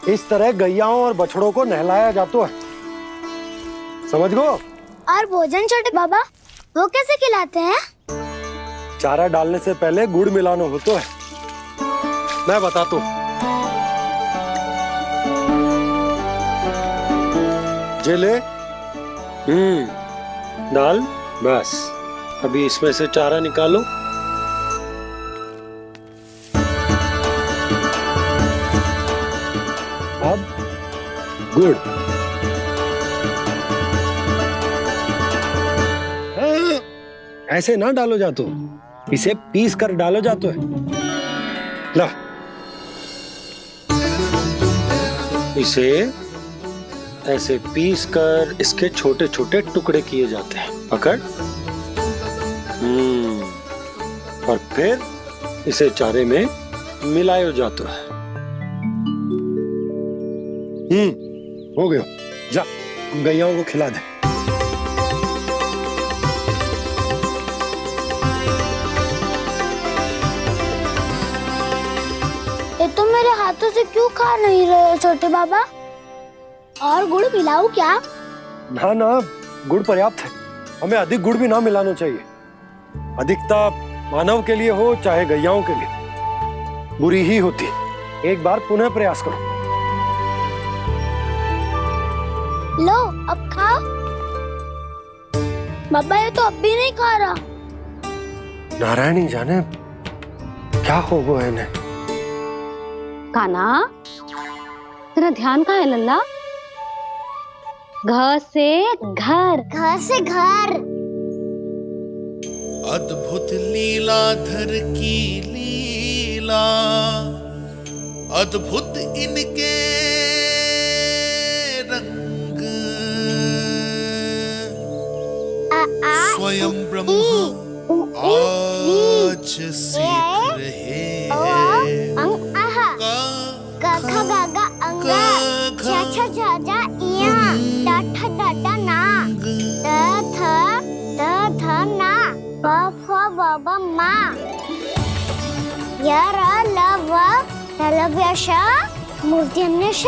इस तरह गैयाओं और बछड़ों को नहलाया जाता है, समझ गो? और भोजन छोटे बाबा, वो कैसे खिलाते हैं? चारा डालने से पहले गुड़ मिलाना होता है, मैं बताता हूँ। जे ले, डाल, बस। अभी इसमें से चारा निकालो। अब गुड़। ऐसे ना डालो जातो, इसे पीस कर डालो जातो है। ला, इसे ऐसे पीस कर इसके छोटे छोटे टुकड़े किए जाते हैं। पकड़। और फिर इसे चारे में मिलाया जाता है। हो गया, जा गैयाओं को खिला दे। ये तो मेरे हाथों से क्यों खा नहीं रहे हो छोटे बाबा? और गुड़ मिलाऊं क्या? ना ना, गुड़ पर्याप्त है। हमें अधिक गुड़ भी ना मिलाना चाहिए। अधिकता मानव के लिए हो चाहे गैयाओं के लिए बुरी ही होती। एक बार पुनः प्रयास करो। लो, अब खाओ। बाबा ये तो अब भी नहीं खा रहा। नारायणी जाने क्या हो गया इन्हें। कान्हा, तेरा ध्यान कहाँ है लल्ला? घर से घर, घर से घर। अद्भुत लीलाधर की लीला, अद्भुत इनके रंग, स्वयं ब्रह्म आज सीख रहे हैं। ग ख ग घ अंग, छ छ छ ज इया, ट ठ ड ड ना, द थ ना, ब फ ब ब मा, य र ल व लव्य श, मूर्धन्य श,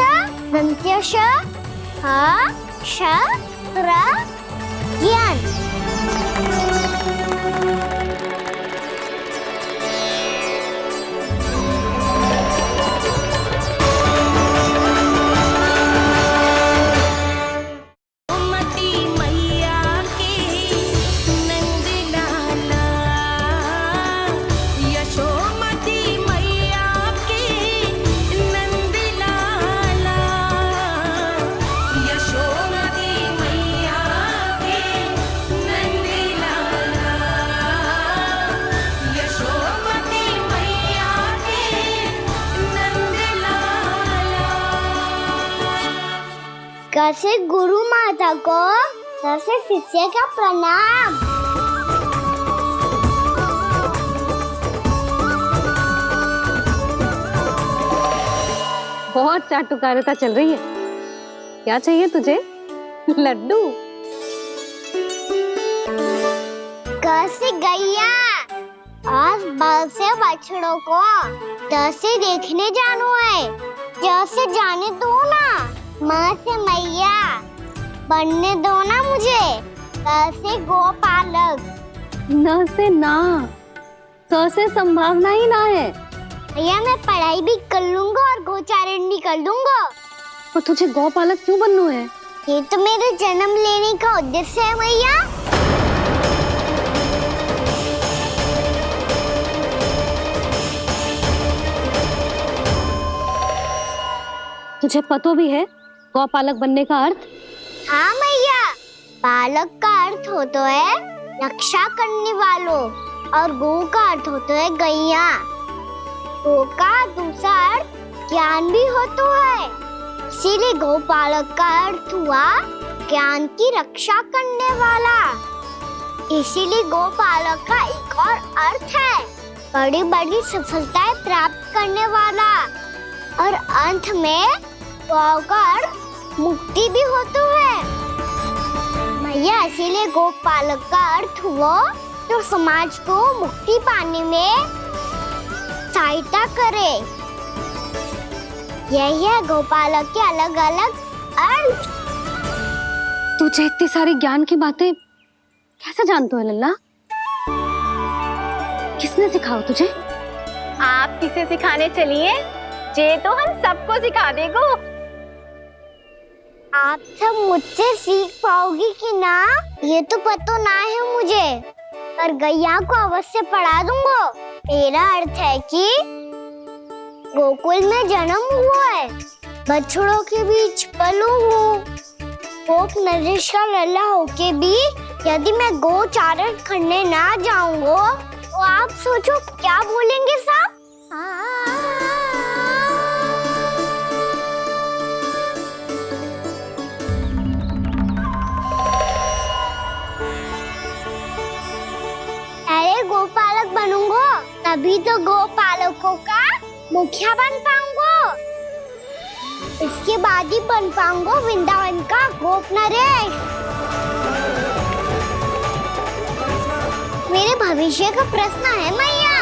दन्त्य श, ह श र ज्ञान। कैसे गुरु माता को, कैसे शिष्य का प्रणाम। बहुत चाटुकारिता चल रही है। क्या चाहिए तुझे? लड्डू? कैसे गैया आज बल से बछड़ों को कैसे देखने जानो है, जैसे जाने दो ना, माँ से मैया बनने दो ना मुझे, कैसे गोपालक। न से ना, स से संभावना ही ना है। भैया मैं पढ़ाई भी कर लूंगा और गोचारण भी कर दूंगा। और तुझे गौपालक क्यों बनना है? ये तो मेरे जन्म लेने का उद्देश्य है भैया। तुझे पतो भी है गौपालक बनने का अर्थ? हाँ मैया, पालक का अर्थ होता है रक्षा करने वालों और गौ का अर्थ होता है गैया। गौ का दूसरा अर्थ ज्ञान भी होता है, इसीलिए गौपालक का अर्थ हुआ ज्ञान की रक्षा करने वाला। इसीलिए गौपालक का एक और अर्थ है बड़ी बड़ी सफलताएं प्राप्त करने वाला, और अंत में गौ का अर्थ मुक्ति भी होता है। भैया इसीलिए गोपालक का अर्थ हुआ जो समाज को मुक्ति पाने में सहायता करे। यही है गोपालक के अलग अलग अर्थ। तुझे इतनी सारी ज्ञान की बातें कैसे जानते हो लल्ला? किसने सिखाओ तुझे? आप किसे सिखाने चलिए, जे तो हम सबको सिखा देगो। आप सब मुझसे सीख पाओगी कि ना ये तो पता ना है मुझे, पर गैया को अवश्य पढ़ा दूंगा। मेरा अर्थ है कि गोकुल में जन्म हुआ है, बछड़ों के बीच पलू हूँ, गोप नरेश का लल्ला होके भी यदि मैं गोचारण करने ना जाऊंगा तो आप सोचो क्या बोलेंगे साहब? अरे गोपालक बनूंगा तभी तो गोपालकों का मुखिया बन पाऊंगा, इसके बाद ही बन पाऊंगा वृंदावन का गोप नरेश। मेरे भविष्य का प्रश्न है मैया।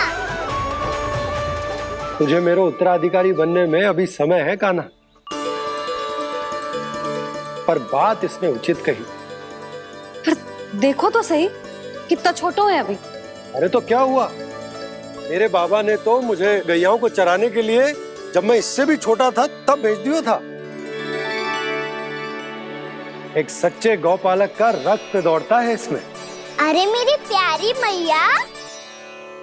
तुझे मेरा उत्तराधिकारी बनने में अभी समय है कान्हा, पर बात इसने उचित कही। पर देखो तो सही कितना छोटा है अभी। अरे तो क्या हुआ, मेरे बाबा ने तो मुझे गैयाओं को चराने के लिए जब मैं इससे भी छोटा था तब भेज दिया था। एक सच्चे गौपालक का रक्त दौड़ता है इसमें। अरे मेरी प्यारी मैया,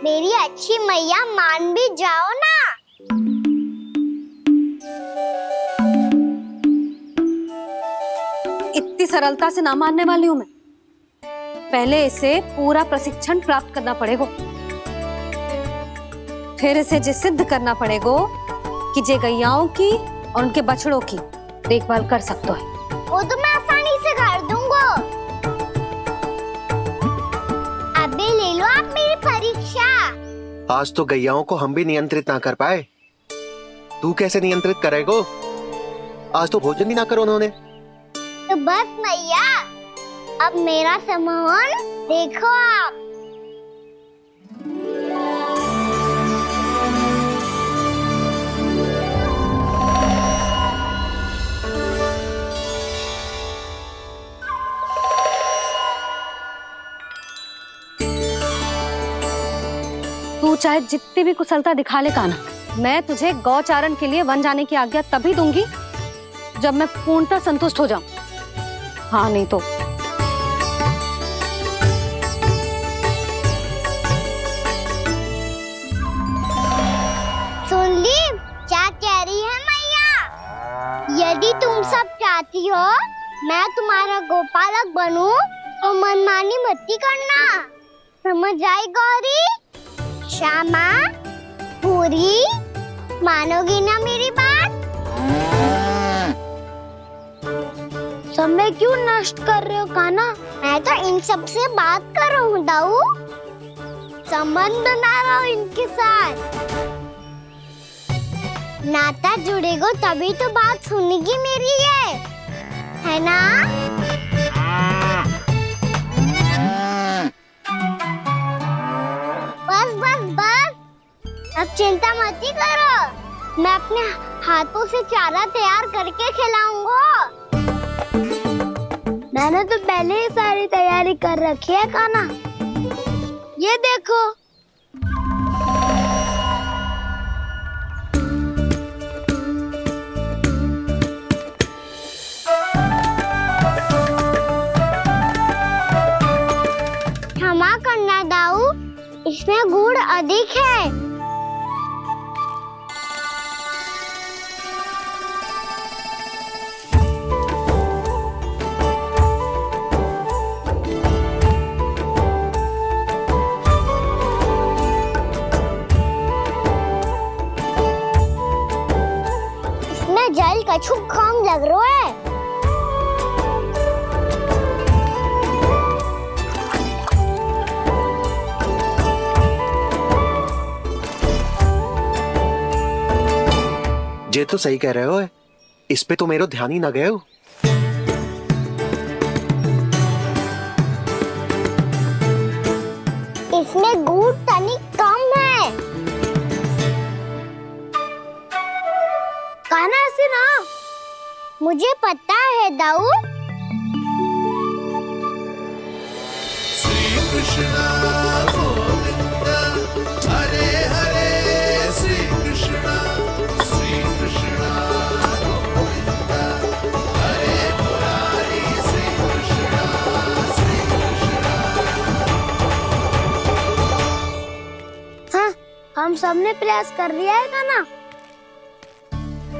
मेरी अच्छी मैया मान भी जाओ ना। इतनी सरलता से ना मानने वाली हूं मैं। पहले इसे पूरा प्रशिक्षण प्राप्त करना पड़ेगा, फिर इसे ये सिद्ध करना पड़ेगा कि जे गैयाओं की और उनके बछड़ों की देखभाल कर सकते है। वो तो मैं आसानी से कर दूंगा। अबे ले लो आप मेरी परीक्षा। आज तो गैयाओं को हम भी नियंत्रित ना कर पाए, तू कैसे नियंत्रित करेगो? आज तो भोजन भी ना करो उन्होंने। तो बस मैया, अब मेरा सम्मान देखो आप। तू चाहे जितनी भी कुशलता दिखा ले कान्हा, मैं तुझे गौचारण के लिए वन जाने की आज्ञा तभी दूंगी जब मैं पूर्णतः संतुष्ट हो जाऊं। हाँ नहीं तो सुन ली क्या कह रही है मैया? यदि तुम सब चाहती हो मैं तुम्हारा गोपालक बनूं तो मनमानी मत करना, समझ आई गौरी? श्यामा, पूरी, मानोगी ना मेरी बात? समय क्यों नष्ट कर रहे हो कान्हा? मैं तो इन सब से बात कर रहा हूँ दाऊ, संबंध बना रहा हूँ इनके साथ। नाता जुड़ेगा तभी तो बात सुनेगी मेरी, है ना? बस बस बस, अब चिंता मत ही करो, मैं अपने हाथों से चारा तैयार करके खिलाऊंगा। मैंने तो पहले ही सारी तैयारी कर रखी है कान्हा, ये देखो। क्षमा करना दाऊ, इसमें गुड़ अधिक है। इसमें जल कछु कम लग रहा है। ये तो सही कह रहे हो, इस पे तो मेरा ध्यान ही ना गए हो। इसमें गुड़ तनिक कम है। कान्हा ऐसे ना, मुझे पता है दाऊ। श्री कृष्ण गोविंद हरे हरे, श्री कृष्ण गोविंद हरे मुरारी, श्री कृष्ण हाँ, हम सबने प्रयास कर लिया है कान्हा,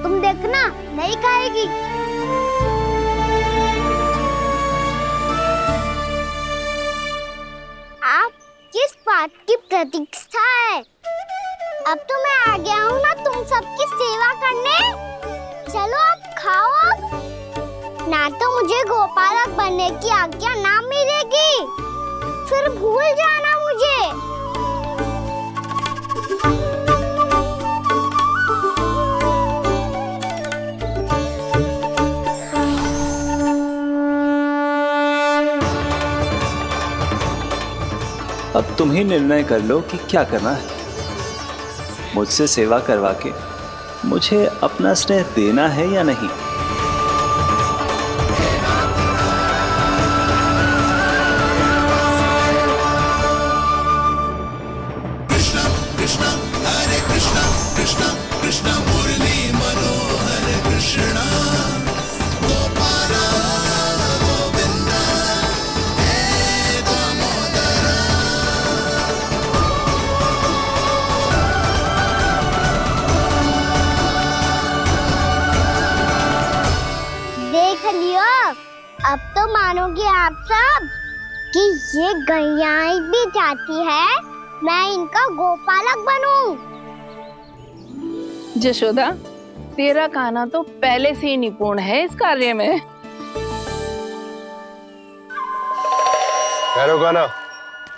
तुम देखना नहीं खाएगी। आप किस बात की प्रतीक्षा है? अब तो मैं आ गया हूँ ना तुम सबकी सेवा करने। चलो अब खाओ अब। ना तो मुझे गोपालक बनने की आज्ञा ना मिलेगी, फिर भूल जाना मुझे। अब तुम ही निर्णय कर लो कि क्या करना है। मुझसे सेवा करवा के मुझे अपना स्नेह देना है या नहीं। कृष्ण कृष्ण हरे कृष्ण, कृष्ण कृष्ण मुरली मनोहर कृष्ण, गोपाल गोविंद हे दामोदर। अब तो मानोगे आप सब कि ये गैयाएं भी चाहती है मैं इनका गोपालक बनूं। जशोदा, तेरा कान्हा तो पहले से ही निपुण है इस कार्य में। खैर कान्हा,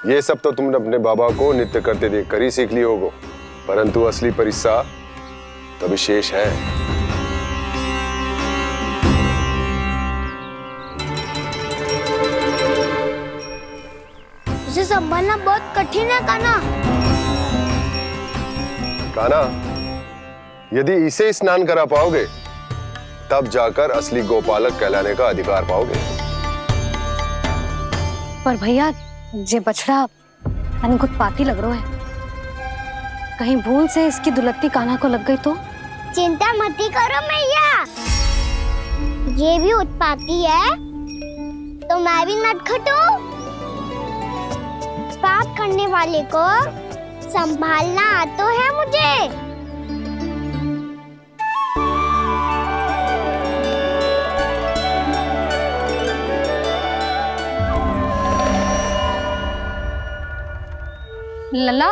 ये सब तो तुमने अपने बाबा को नृत्य करते देखकर ही सीख ली होगो, परंतु असली परिस्सा तो विशेष है। उसे संभालना बहुत कठिन है कान्हा। कान्हा, यदि इसे स्नान करा पाओगे तब जाकर असली गोपालक कहलाने का अधिकार पाओगे। पर भैया, ये बछड़ा अनगुतपाती लग रहा है। कहीं भूल से इसकी दुलत्ती कान्हा को लग गई तो? चिंता मत करो मैया, ये भी उत्पाती है तो मैं भी नटखट हूँ। पाप करने वाले को संभालना आता है मुझे। लला,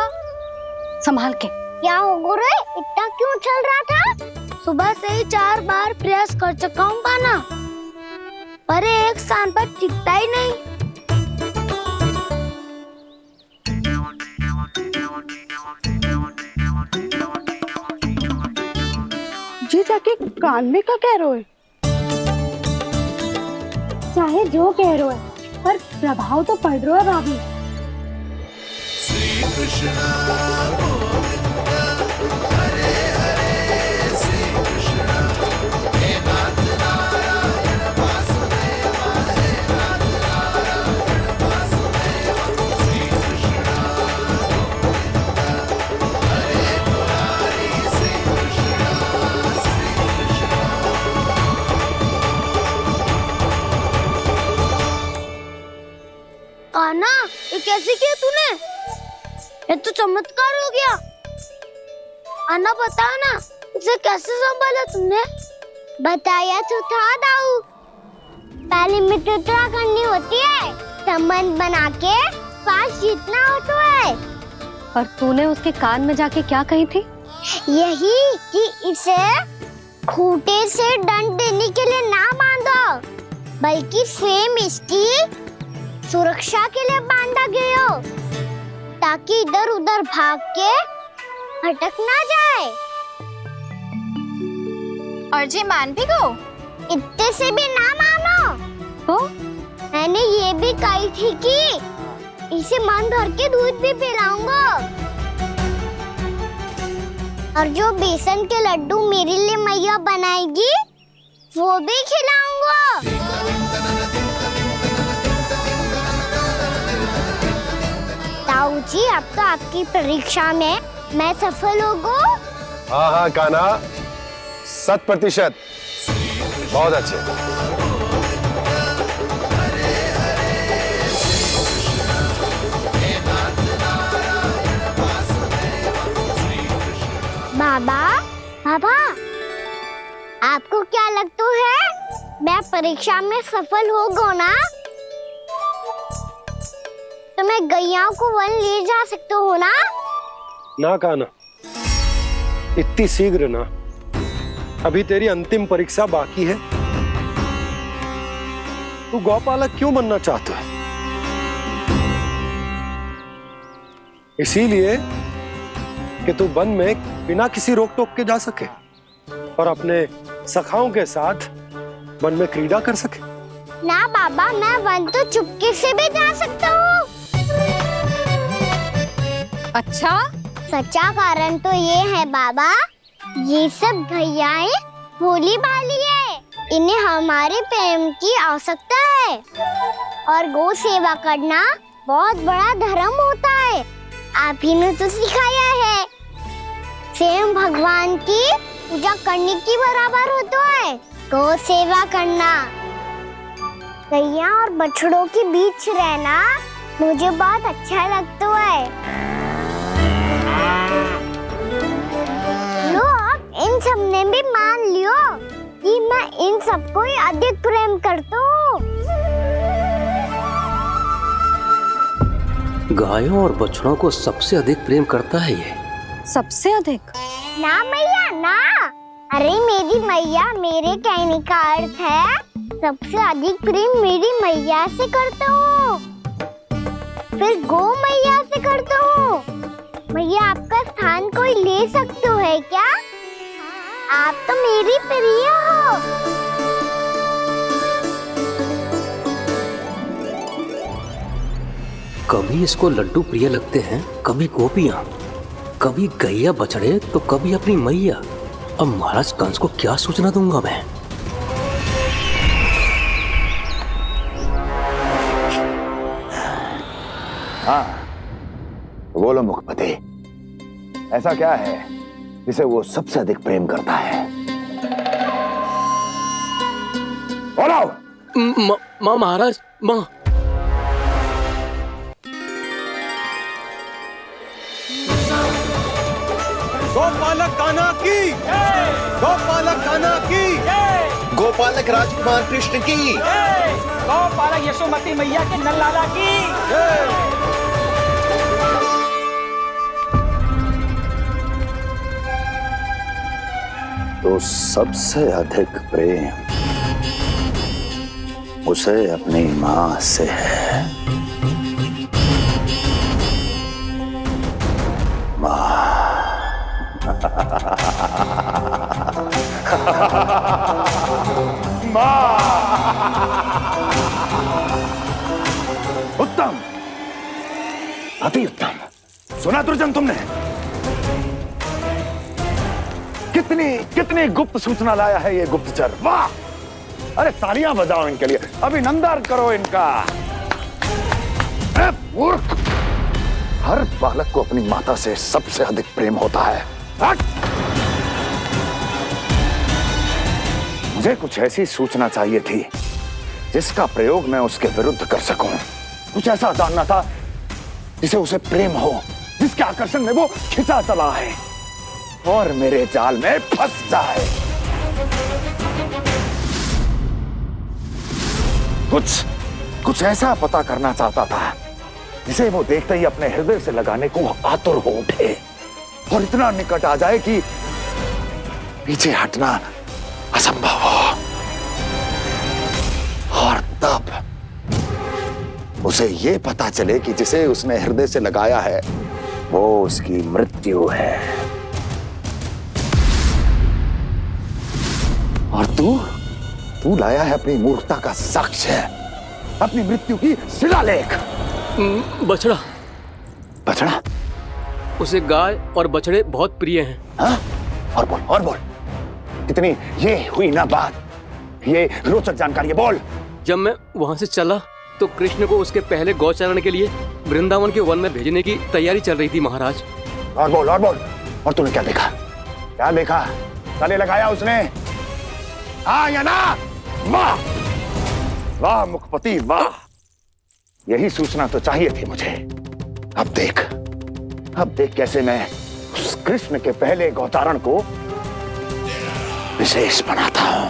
संभाल के। क्या हो गुरु, इतना क्यों चल रहा था? सुबह से ही 4 बार प्रयास कर चुका हूँ कान्हा, पर एक स्थान पर टिकता ही नहीं। जी जाके कान में क्या कह रहे हो? चाहे जो कह रहे हो, पर प्रभाव तो पड़ रहा है भाभी। श्री कृष्णा गोविंद हरे हरे, श्री कृष्णा हे नाथ नारायण वासुदेव, हे नाथ नारायण वासुदेव, श्री कृष्णा गोविंद हरे मुरारी, श्री कृष्णा, श्री कृष्णा। कान्हा, ये कैसे किया तूने? ये तो चमत्कार हो गया। अन्ना बता ना, इसे कैसे संभाला तुमने? बताया तो था दाऊ, पहले मित्रता करनी होती है, संबंध बना के पास जीतना होता है। पर तूने उसके कान में जाके क्या कही थी? यही कि इसे खूंटे से दंड देने के लिए ना बांधो, बल्कि स्वयं इसकी सुरक्षा के लिए बांधा गया हो, ताकि इधर उधर भाग के भटक ना जाए। और जी मान भी गो? इतने से भी ना मानो। तो मैंने ये भी कही थी कि इसे मन भर के दूध भी पिलाऊंगा, और जो बेसन के लड्डू मेरे लिए मैया बनाएगी वो भी खिलाऊंगा। ताऊ जी, अब तो आपकी परीक्षा में मैं सफल होगा। हाँ हाँ कान्हा, 100%। बहुत अच्छे। बाबा, बाबा, आपको क्या लगता है मैं परीक्षा में सफल होगा ना? तो मैं गैयाओं को वन ले जा सकता हूँ ना? ना कान्हा, इतनी शीघ्र ना, अभी तेरी अंतिम परीक्षा बाकी है। तू गौपालक क्यों बनना चाहता है? इसीलिए कि तू वन में बिना किसी रोक टोक के जा सके और अपने सखाओं के साथ वन में क्रीड़ा कर सके। ना बाबा, मैं वन तो चुपके से भी जा सकता हूँ। अच्छा? सच्चा कारण तो ये है बाबा, ये सब गैयाएं भोली भाली है, इन्हें हमारे प्रेम की आवश्यकता है, और गौ सेवा करना बहुत बड़ा धर्म होता है। आप ही ने तो सिखाया है, स्वयं भगवान की पूजा करने की बराबर होता है गौ सेवा करना। गैया और बछड़ों के बीच रहना मुझे बहुत अच्छा लगता है। लो, आप इन सब ने भी मान लियो कि मैं इन सबको ही अधिक प्रेम करता हूँ। गायों और बछड़ों को सबसे अधिक प्रेम करता है ये। सबसे अधिक? ना मैया ना, अरे मेरी मैया, मेरे कहने का अर्थ है सबसे अधिक प्रेम मेरी मैया से करता हूँ, फिर गौ मैया से करता हूँ। मैया आपका स्थान कोई ले सकते है क्या? आप तो मेरी प्रिय हो। कभी इसको लड्डू प्रिय लगते हैं, कभी गोपियां, कभी गैया बछड़े, तो कभी अपनी मैया। अब महाराज कंस को क्या सूचना दूंगा मैं? हाँ, बोलो मुखपति, ऐसा क्या है जिसे वो सबसे अधिक प्रेम करता है? बोलो। माँ महाराज, माँ। गोपालक कान्हा की, गोपालक कान्हा की, गोपालक राजकुमार कृष्ण की, गोपालक यशोमती मैया के नल्लाला की। तो सबसे अधिक प्रेम उसे अपनी मां से है। उत्तम, अति उत्तम। सुना दुर्जन तुमने? कितनी कितनी गुप्त सूचना लाया है ये गुप्तचर। वाह! अरे तालियां बजाओ इनके लिए, अभिनंदन करो इनका। मूर्ख, हर बालक को अपनी माता से सबसे अधिक प्रेम होता है। मुझे कुछ ऐसी सूचना चाहिए थी जिसका प्रयोग मैं उसके विरुद्ध कर सकूं। कुछ ऐसा जानना था जिसे उसे प्रेम हो, जिसके आकर्षण में वो खिंचा चला है और मेरे जाल में फंस जाए। कुछ ऐसा पता करना चाहता था जिसे वो देखते ही अपने हृदय से लगाने को आतुर हो उठे और इतना निकट आ जाए कि पीछे हटना असंभव हो। और तब उसे ये पता चले कि जिसे उसने हृदय से लगाया है वो उसकी मृत्यु है। और तू लाया है अपनी मूर्खता का साक्ष्य, अपनी मृत्यु की शिलालेख। बछड़ा। बछड़ा? उसे गाय और बछड़े बहुत प्रिय हैं। हाँ? और बोल। कितनी ये हुई ना बात, ये रोचक जानकारी बोल। जब मैं वहां से चला तो कृष्ण को उसके पहले गौचारण के लिए वृंदावन के वन में भेजने की तैयारी चल रही थी महाराज। और बोल। और तूने क्या देखा? गले लगाया उसने? हाँ या ना? वाह वाह मुखपति वाह, यही सूचना तो चाहिए थी मुझे। अब देख कैसे मैं उस कृष्ण के पहले गौचारण को विशेष बनाता हूं।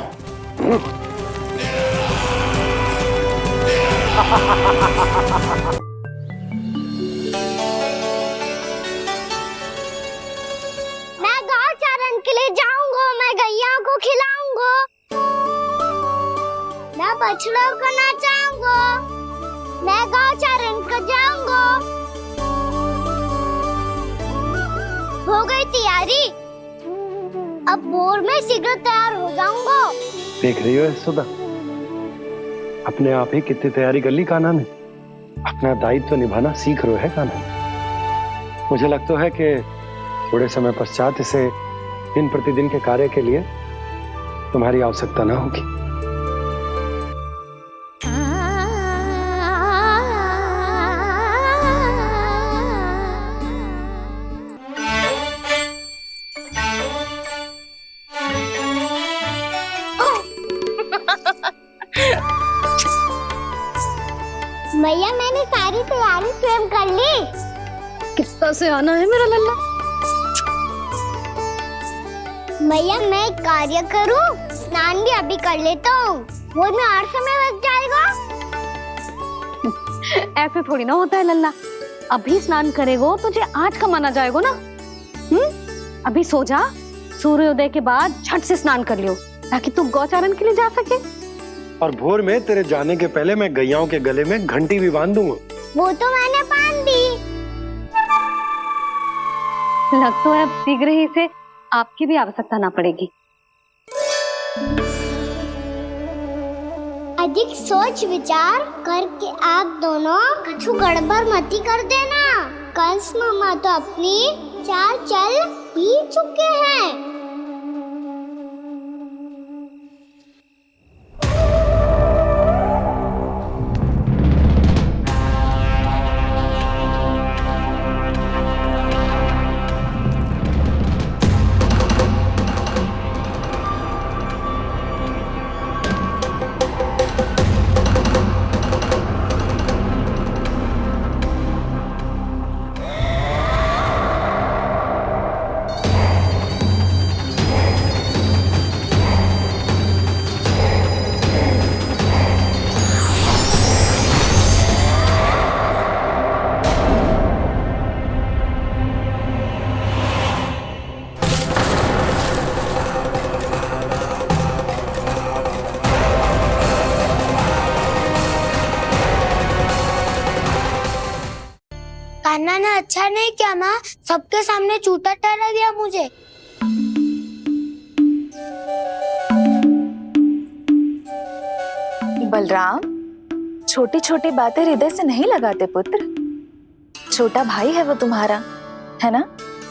मैं गौचारण के लिए जाऊंगा, मैं गैया को खिलाऊंगा, मैं बछड़ों को नचाऊंगा, मैं गौचारण को जाऊंगा। हो गई तैयारी, अब भोर में शीघ्र तैयार हो जाऊंगा। देख रही हो यशोदा, अपने आप ही कितनी तैयारी कर ली कान्हा ने। अपना दायित्व निभाना सीख रहे है कान्हा। मुझे लगता है कि थोड़े समय पश्चात इसे दिन प्रतिदिन के कार्य के लिए तुम्हारी आवश्यकता ना होगी। मैया मैंने सारी तैयारी स्वयं कर ली। कितना से आना है मेरा लल्ला? मैया मैं एक कार्य करूं, स्नान भी अभी कर लेता हूँ, वो में और समय लग जाएगा। ऐसे थोड़ी ना होता है लल्ला, अभी स्नान करेगो तुझे आज का माना जाएगो ना। अभी सो जा, सूर्योदय के बाद झट से स्नान कर लियो ताकि तू गौचारण के लिए जा सके। और भोर में तेरे जाने के पहले मैं गैयाओं के गले में घंटी भी बांध दूंगा। वो तो मैंने बांध दी। लग तो है अब शीघ्र ही से आपकी भी आवश्यकता ना पड़ेगी। अधिक सोच विचार करके आप दोनों कछु गड़बड़ मती कर देना। कंस मामा तो अपनी चाल चल ही चुके हैं। कान्हा ने अच्छा नहीं किया माँ, सबके सामने झूठा ठहरा दिया मुझे। बलराम, छोटी छोटी बातें हृदय से नहीं लगाते पुत्र। छोटा भाई है वो तुम्हारा, है ना?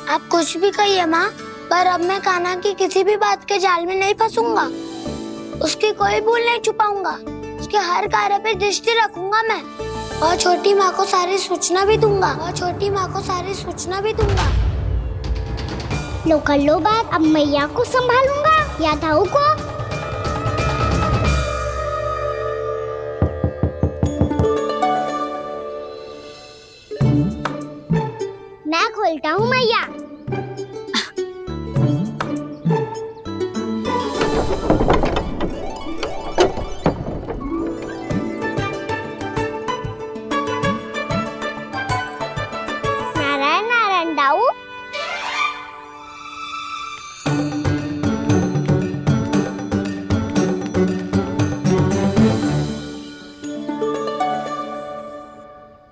आप कुछ भी कहिए माँ, पर अब मैं कान्हा की किसी भी बात के जाल में नहीं फंसूंगा। उसकी कोई भूल नहीं छुपाऊंगा। उसके हर कार्य पे दृष्टि रखूंगा मैं, और छोटी माँ को सारी सूचना भी दूंगा। लो कर लो बात, अब मैया को संभालूंगा या दाऊ को। मैं खोलता हूँ मैया। नारायण नारायण दाऊ।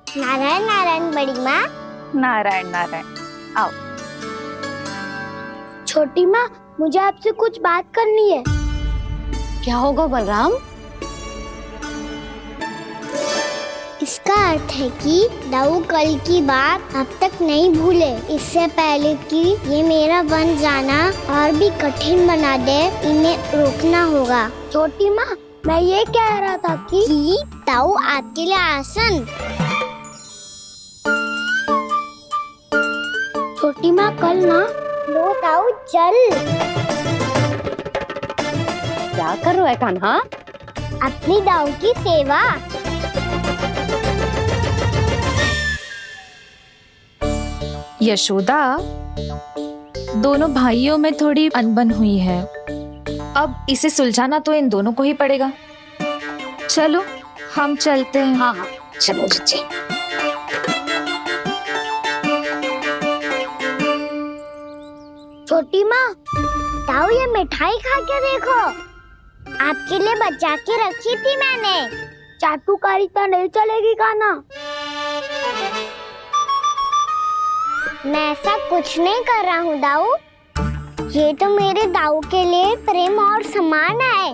नारायण नारायण बड़ी माँ। नारायण नारायण, आओ। छोटी माँ, मुझे आपसे कुछ बात करनी है। क्या होगा बलराम? इसका अर्थ है कि दाऊ कल की बात अब तक नहीं भूले। इससे पहले कि ये मेरा बन जाना और भी कठिन बना दे, इन्हें रोकना होगा। छोटी माँ, मैं ये कह रहा था कि दाऊ आपके लिए आसन। छोटी माँ, कल ना लो दाऊ चल। क्या कर रहा है कान्हा? अपनी दाऊ की सेवा। यशोदा, दोनों भाइयों में थोड़ी अनबन हुई है। अब इसे सुलझाना तो इन दोनों को ही पड़ेगा। चलो हम चलते हैं। हाँ हाँ, चलो चचे। छोटी माँ, दाऊ ये मिठाई खा के देखो। आपके लिए बचा के रखी थी मैंने। चाटुकारिता नहीं चलेगी कान्हा। मैं ऐसा कुछ नहीं कर रहा हूँ दाऊ। ये तो मेरे दाऊ के लिए प्रेम और सम्मान है।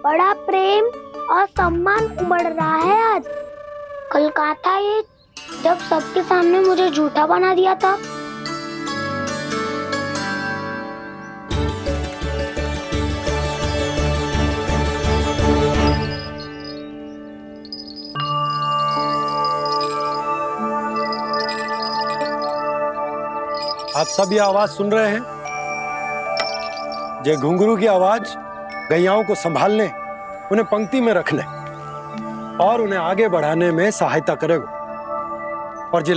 बड़ा प्रेम और सम्मान उमड़ रहा है आज। कल कहा था ये, जब सबके सामने मुझे झूठा बना दिया था। आप सब ये आवाज सुन रहे हैं? ये घुंघरू की आवाज गैयाओं को संभालने, उन्हें पंक्ति में रखने और उन्हें आगे बढ़ाने में सहायता करेगा। और ये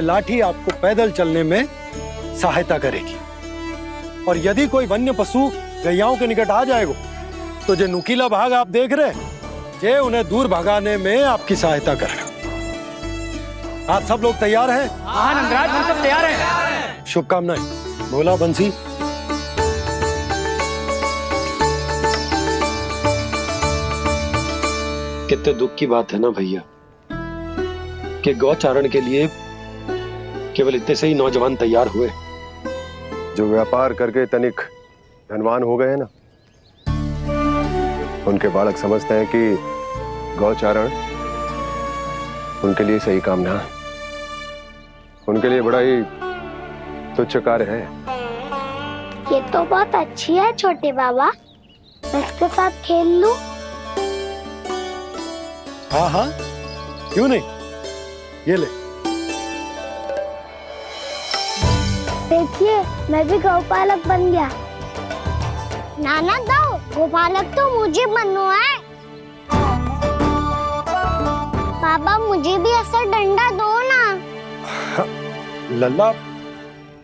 लाठी आपको पैदल चलने में सहायता करेगी। और यदि कोई वन्य पशु गैयाओं के निकट आ जाएगा तो जो नुकीला भाग आप देख रहे हैं, ये उन्हें दूर भगाने में आपकी सहायता करेगा। आप सब लोग तैयार हैं? हाँ नंदराज, हम सब तैयार हैं। शुभकामनाएं। बोला बंसी। कितने दुख की बात है ना भैया कि गौचारण के लिए केवल इतने से ही नौजवान तैयार हुए। जो व्यापार करके तनिक धनवान हो गए हैं ना, उनके बालक समझते हैं कि गौचारण उनके लिए सही काम ना है, उनके लिए बड़ा ही तुच्छ कार्य है। ये तो बहुत अच्छी है छोटे बाबा, मैं इसके साथ खेल लूं? हाँ हाँ, क्यों नहीं, ये ले। देखिए मैं भी गौपालक बन गया। नाना दो, गौपालक तो मुझे बनना है। पापा मुझे भी ऐसा डंडा दो ना। लल्ला,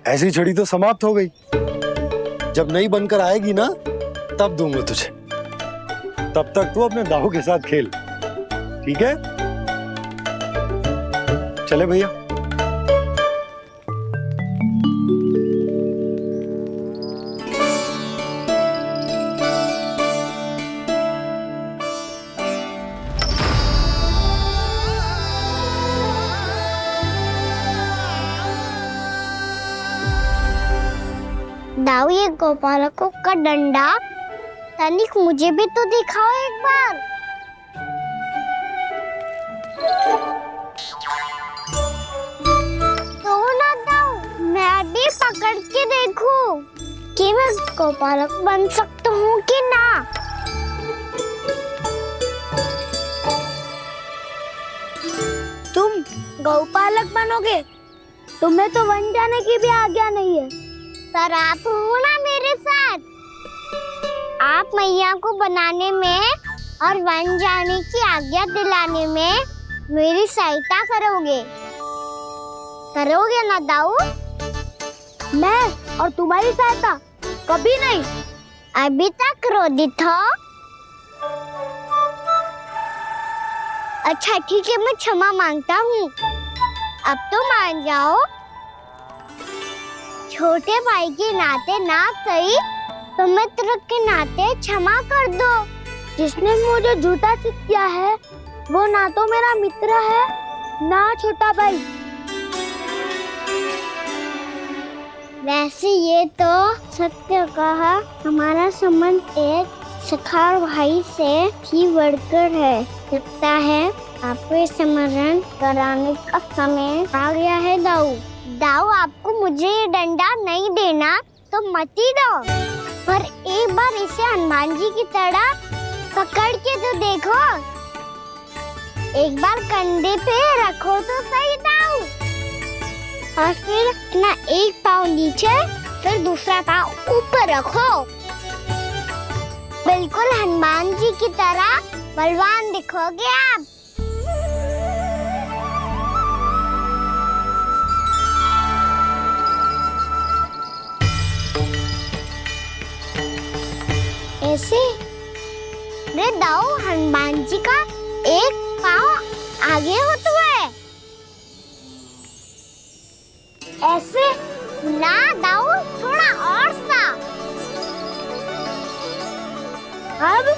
ऐसी छड़ी तो समाप्त हो गई। जब नई बनकर आएगी ना तब दूंगा तुझे। तब तक तू अपने दाऊ के साथ खेल, ठीक है? चले भैया। दाऊ, ये गोपालकों का डंडा तनिक मुझे भी तो दिखाओ एक बार। तो ना दाऊ, मैं भी पकड़ के देखूं कि मैं गोपालक बन सकता हूँ कि ना। तुम गौपालक बनोगे? तुम्हें तो वन जाने की भी आज्ञा नहीं है। पर आप हो ना मेरे साथ। आप मैया को बनाने में और वन जाने की आज्ञा दिलाने में मेरी सहायता करोगे, करोगे ना दाऊ? मैं और तुम्हारी सहायता कभी नहीं। अभी तक क्रोधित हो? अच्छा ठीक है, मैं क्षमा मांगता हूँ। अब तो मान जाओ। छोटे भाई के नाते ना सही तो मित्र के नाते क्षमा कर दो। जिसने मुझे झूठा सिद्ध किया है वो ना तो मेरा मित्र है ना छोटा भाई। वैसे ये तो सत्य कहा, हमारा संबंध एक सखा भाई से भी बढ़कर है। लगता है आपको स्मरण कराने का समय आ गया है दाऊ। दाऊ, आपको मुझे ये डंडा नहीं देना तो मत ही दो, पर एक बार इसे हनुमान जी की तरह पकड़ के तो देखो। एक बार कंधे पे रखो तो सही दाऊ, और फिर अपना एक पाँव नीचे फिर दूसरा पाँव ऊपर रखो। बिल्कुल हनुमान जी की तरह बलवान दिखोगे आप। ऐसे रे दाऊ, हनुमान जी का एक पाँव आगे होता है। ऐसे ना दाऊ, थोड़ा और सा। अब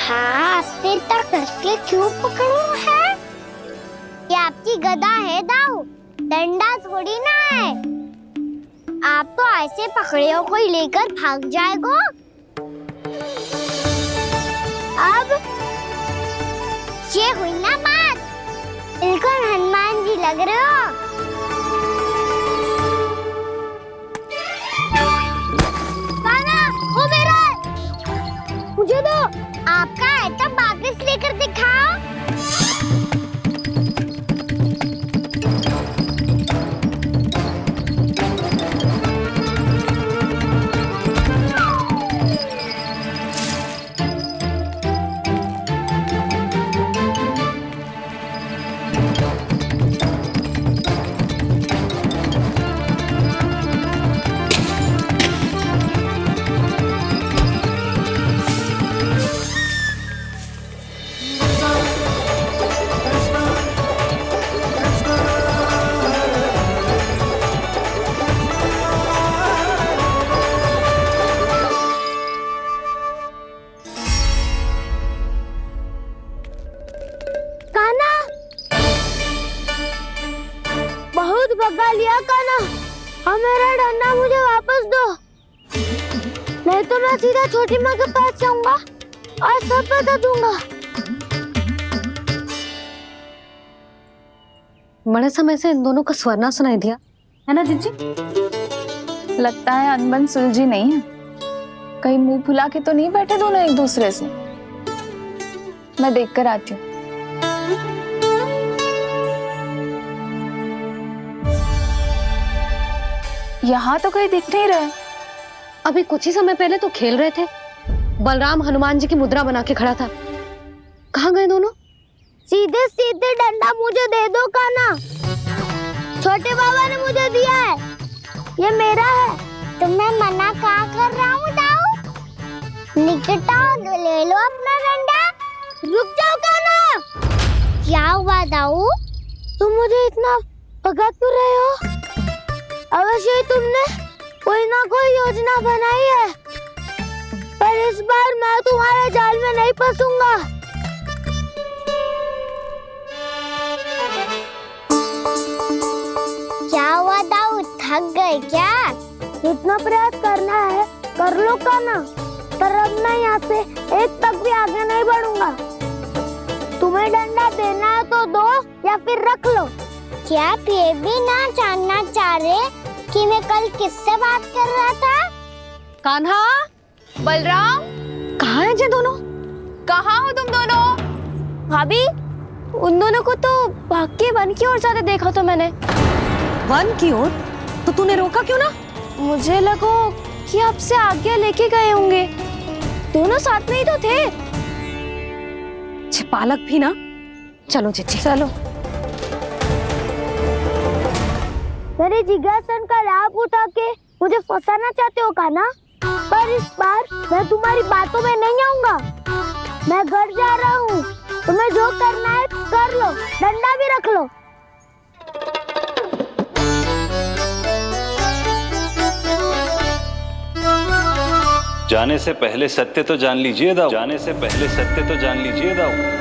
हाथ पे तक करके क्यों पकड़ू है? ये आपकी गदा है दाऊ, डंडा थोड़ी ना है। आप तो ऐसे पकड़े हो कोई लेकर भाग जाएगा। अब ये हुई ना बात, बिल्कुल हनुमान जी लग रहे हो। काना, वो मेरा, मुझे दो। आपका है तो वापस लेकर दिखाओ। भगा लिया कान्हा। अब मेरा डंडा मुझे वापस दो, नहीं तो मैं सीधा छोटी माँ के पास जाऊंगा और सब बता दूंगा। बड़े समय से इन दोनों का स्वर ना सुनाई दिया, है ना जीजी? लगता है अनबन सुलझी नहीं है। कहीं मुंह फुला के तो नहीं बैठे दोनों एक दूसरे से। मैं देख कर आती हूँ। यहाँ तो कहीं दिख नहीं रहा। अभी कुछ ही समय पहले तो खेल रहे थे। बलराम हनुमान जी की मुद्रा बना के खड़ा था। कहाँ गए दोनों? सीधे सीधे डंडा मुझे दे दो कान्हा। छोटे बाबा ने मुझे दिया है, ये मेरा है। तो मैं मना कहाँ कर रहा हूँ दाऊ? निकट आओ, ले लो अपना डंडा। रुक जाओ कान्हा। क्या हुआ दाऊ? तुम मुझे इतना भगा क्यों रहे हो? अवश्य ही तुमने कोई ना कोई योजना बनाई है, पर इस बार मैं तुम्हारे जाल में नहीं फंसूंगा। क्या हुआ दाऊ, थक गए क्या? जितना प्रयास करना है कर लो कान्हा, पर अब मैं यहाँ से एक तक भी आगे नहीं बढ़ूंगा। तुम्हें डंडा देना है तो दो या फिर रख लो। क्या आप ये भी ना जानना चाह रहे कि मैं कल किससे बात कर रहा था? कान्हा, बलराम, कहाँ हैं ये दोनों? कहाँ हो तुम दोनों? भाभी, उन दोनों को तो भाग के वन की ओर जाते देखा तो मैंने। वन की ओर? तो तूने रोका क्यों ना? मुझे लगो कि आपसे आगे लेके गए होंगे। दोनों साथ में ही तो थे। पालक भी ना। चलो जीजी चलो। मेरे जिज्ञासन का लाभ उठा के मुझे फंसाना चाहते हो कान्हा, पर इस बार मैं तुम्हारी बातों में नहीं आऊंगा। मैं घर जा रहा हूँ, तुम्हें जो करना है कर लो, डंडा भी रख लो। जाने से पहले सत्य तो जान लीजिए दाऊ। जाने से पहले सत्य तो जान लीजिए दाऊ।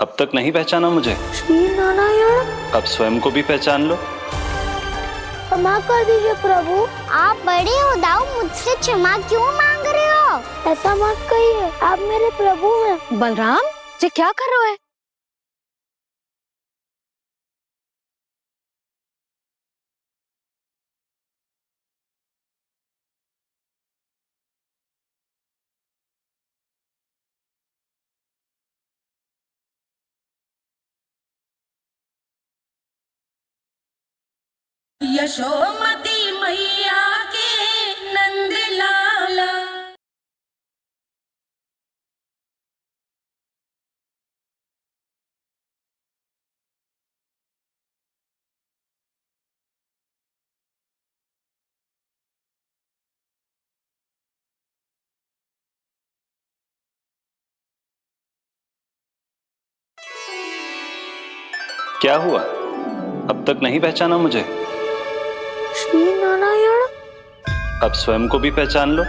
अब तक नहीं पहचाना मुझे? श्री नारायण। अब स्वयं को भी पहचान लो। क्षमा कर दीजिए प्रभु। आप बड़े हो दाऊ, मुझसे क्षमा क्यों मांग रहे हो? ऐसा मत कहिए, आप मेरे प्रभु हैं। बलराम, ये क्या कर रहे हो? यशोमती मैया के नंद लाला। क्या हुआ? अब तक नहीं पहचाना मुझे? श्री नारायण। अब स्वयं को भी पहचान लो।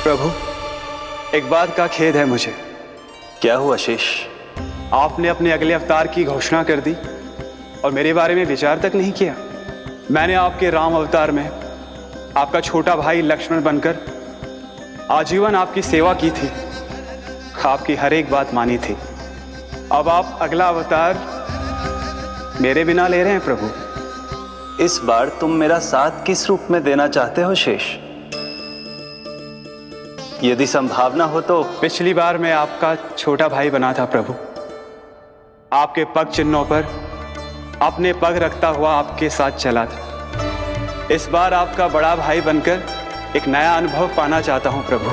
प्रभु, एक बात का खेद है मुझे। क्या हुआ शेष? आपने अपने अगले अवतार की घोषणा कर दी और मेरे बारे में विचार तक नहीं किया। मैंने आपके राम अवतार में आपका छोटा भाई लक्ष्मण बनकर आजीवन आपकी सेवा की थी, आपकी हर एक बात मानी थी। अब आप अगला अवतार मेरे बिना ले रहे हैं प्रभु। इस बार तुम मेरा साथ किस रूप में देना चाहते हो शेष? यदि संभावना हो तो। पिछली बार मैं आपका छोटा भाई बना था प्रभु, आपके पग चिन्हों पर अपने पग रखता हुआ आपके साथ चला था। इस बार आपका बड़ा भाई बनकर एक नया अनुभव पाना चाहता हूं प्रभु।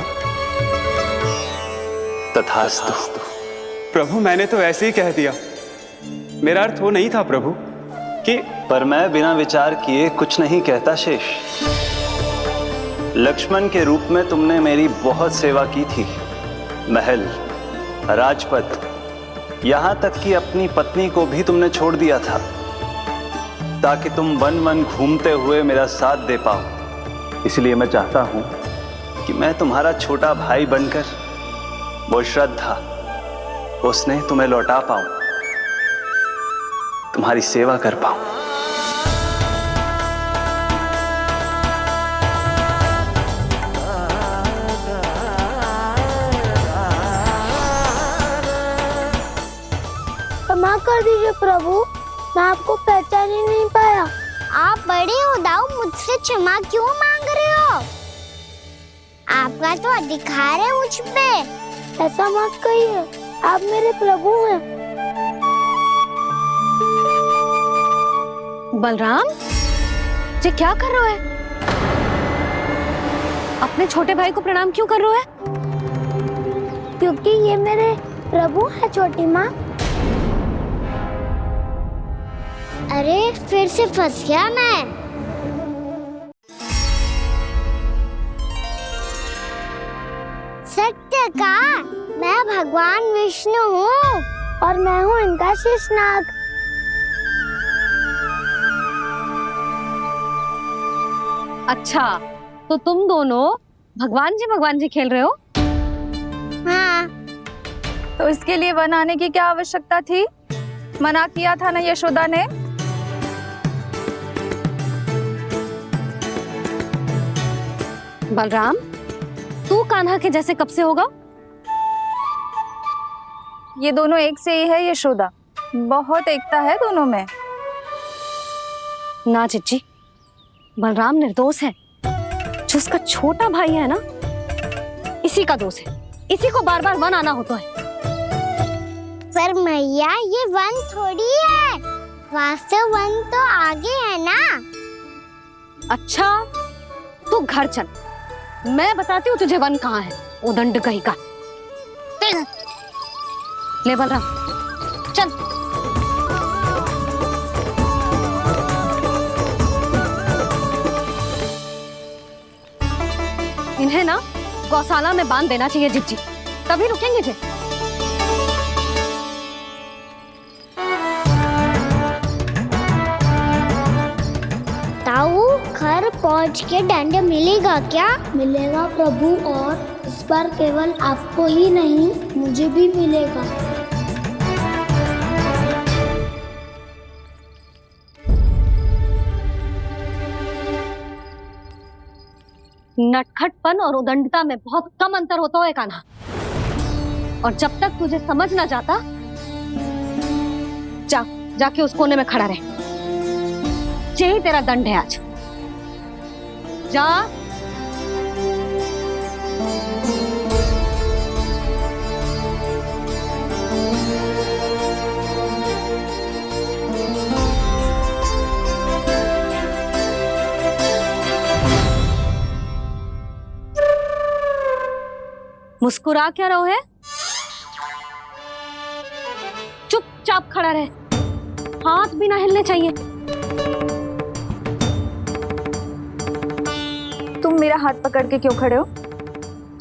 तथास्तु। प्रभु मैंने तो ऐसे ही कह दिया, मेरा अर्थ वो नहीं था प्रभु कि। पर मैं बिना विचार किए कुछ नहीं कहता शेष। लक्ष्मण के रूप में तुमने मेरी बहुत सेवा की थी। महल, राजपद, यहां तक कि अपनी पत्नी को भी तुमने छोड़ दिया था ताकि तुम वन वन घूमते हुए मेरा साथ दे पाओ। इसलिए मैं चाहता हूं कि मैं तुम्हारा छोटा भाई बनकर वो श्रद्धा, वो स्नेह तुम्हें लौटा पाऊं, तुम्हारी सेवा कर पाऊं। क्षमा कर दीजिए प्रभु, मैं आपको पहचान ही नहीं पाया। आप बड़े हो दाऊ, मुझसे क्षमा क्यों मांग रहे हो? आपका तो अधिकार है मुझ पे। ऐसा मत कहिए, आप मेरे प्रभु हैं। बलराम, ये क्या कर रहे हो? अपने छोटे भाई को प्रणाम क्यों कर रहे हो? क्योंकि ये मेरे प्रभु है छोटी माँ। अरे फिर से फंस गया मैं। सत्य का, मैं भगवान विष्णु हूँ और मैं हूँ इनका शेषनाग। अच्छा, तो तुम दोनों भगवान जी खेल रहे हो? हाँ। तो इसके लिए वन आने की क्या आवश्यकता थी? मना किया था ना यशोदा ने? बलराम, तू कान्हा के जैसे कब से होगा? ये दोनों एक से ही है यशोदा, बहुत एकता है दोनों में। ना चिच्ची, बलराम निर्दोष है। जो उसका छोटा भाई है ना, इसी का दोष है। इसी को बार बार वन आना होता है। पर मैया, ये वन थोड़ी है, वास्तव वन तो आगे है ना। अच्छा, तू घर चल, मैं बताती हूँ तुझे वन कहाँ है। उदंड कहीं का। ले बलराम, चल। इन्हें ना गौशाला में बांध देना चाहिए जिज्जी, तभी रुकेंगे जे। ताऊ, घर पहुंच के दंड मिलेगा क्या? मिलेगा प्रभु, और इस बार केवल आपको ही नहीं, मुझे भी मिलेगा। नटखटपन और उदंडता में बहुत कम अंतर होता है कान्हा, और जब तक तुझे समझ ना जाता, जाके उस कोने में खड़ा रहे। यही तेरा दंड है आज। जा। मुस्कुरा क्या रहो है? चुपचाप खड़ा रहे, हाथ भी ना हिलने चाहिए। तुम मेरा हाथ पकड़ के क्यों खड़े हो?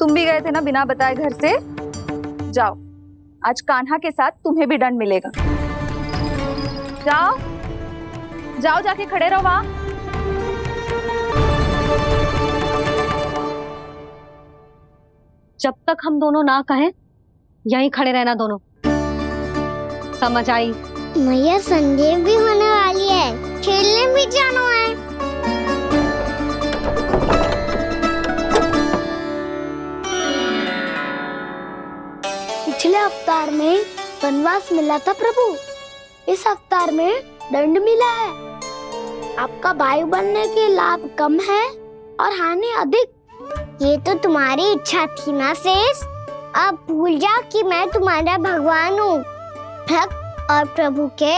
तुम भी गए थे ना बिना बताए घर से। जाओ, आज कान्हा के साथ तुम्हें भी दंड मिलेगा। जाओ जाओ, जाके खड़े रहो वहां। जब तक हम दोनों ना कहें, यहीं खड़े रहना दोनों। समझ आई? मैया, संध्या भी होने वाली है, खेलने भी जाना है। पिछले अवतार में वनवास मिला था प्रभु, इस अवतार में दंड मिला है। आपका भाई बनने के लाभ कम है और हानि अधिक। ये तो तुम्हारी इच्छा थी ना शेष। अब भूल जा कि मैं तुम्हारा भगवान हूँ। भक्त और प्रभु के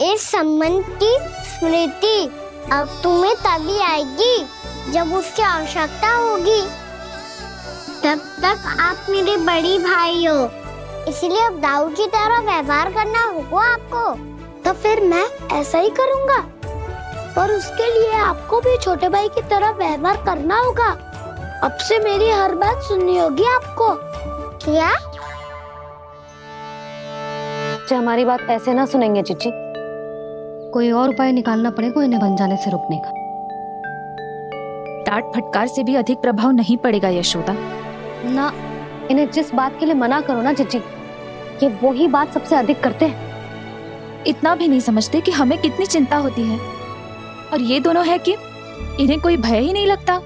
इस संबंध की स्मृति अब तुम्हें तभी आएगी जब उसकी आवश्यकता होगी। तब तक आप मेरे बड़ी भाई हो, इसलिए अब दाऊ की तरह व्यवहार करना होगा आपको। तो फिर मैं ऐसा ही करूँगा, पर उसके लिए आपको भी छोटे भाई की तरह व्यवहार करना होगा। अब से मेरी हर बात सुननी होगी आपको। क्या? हमारी बात ऐसे ना सुनेंगे चिची। कोई और उपाय निकालना पड़ेगा इन्हें बन जाने से रुकने का। डांट फटकार से भी अधिक प्रभाव नहीं पड़ेगा यशोदा। ना, इन्हें जिस बात के लिए मना करो ना चिची, ये वही बात सबसे अधिक करते हैं। इतना भी नहीं समझते कि हमें कितनी चिंता होती है, और ये दोनों है कि इन्हें कोई भय ही नहीं लगता।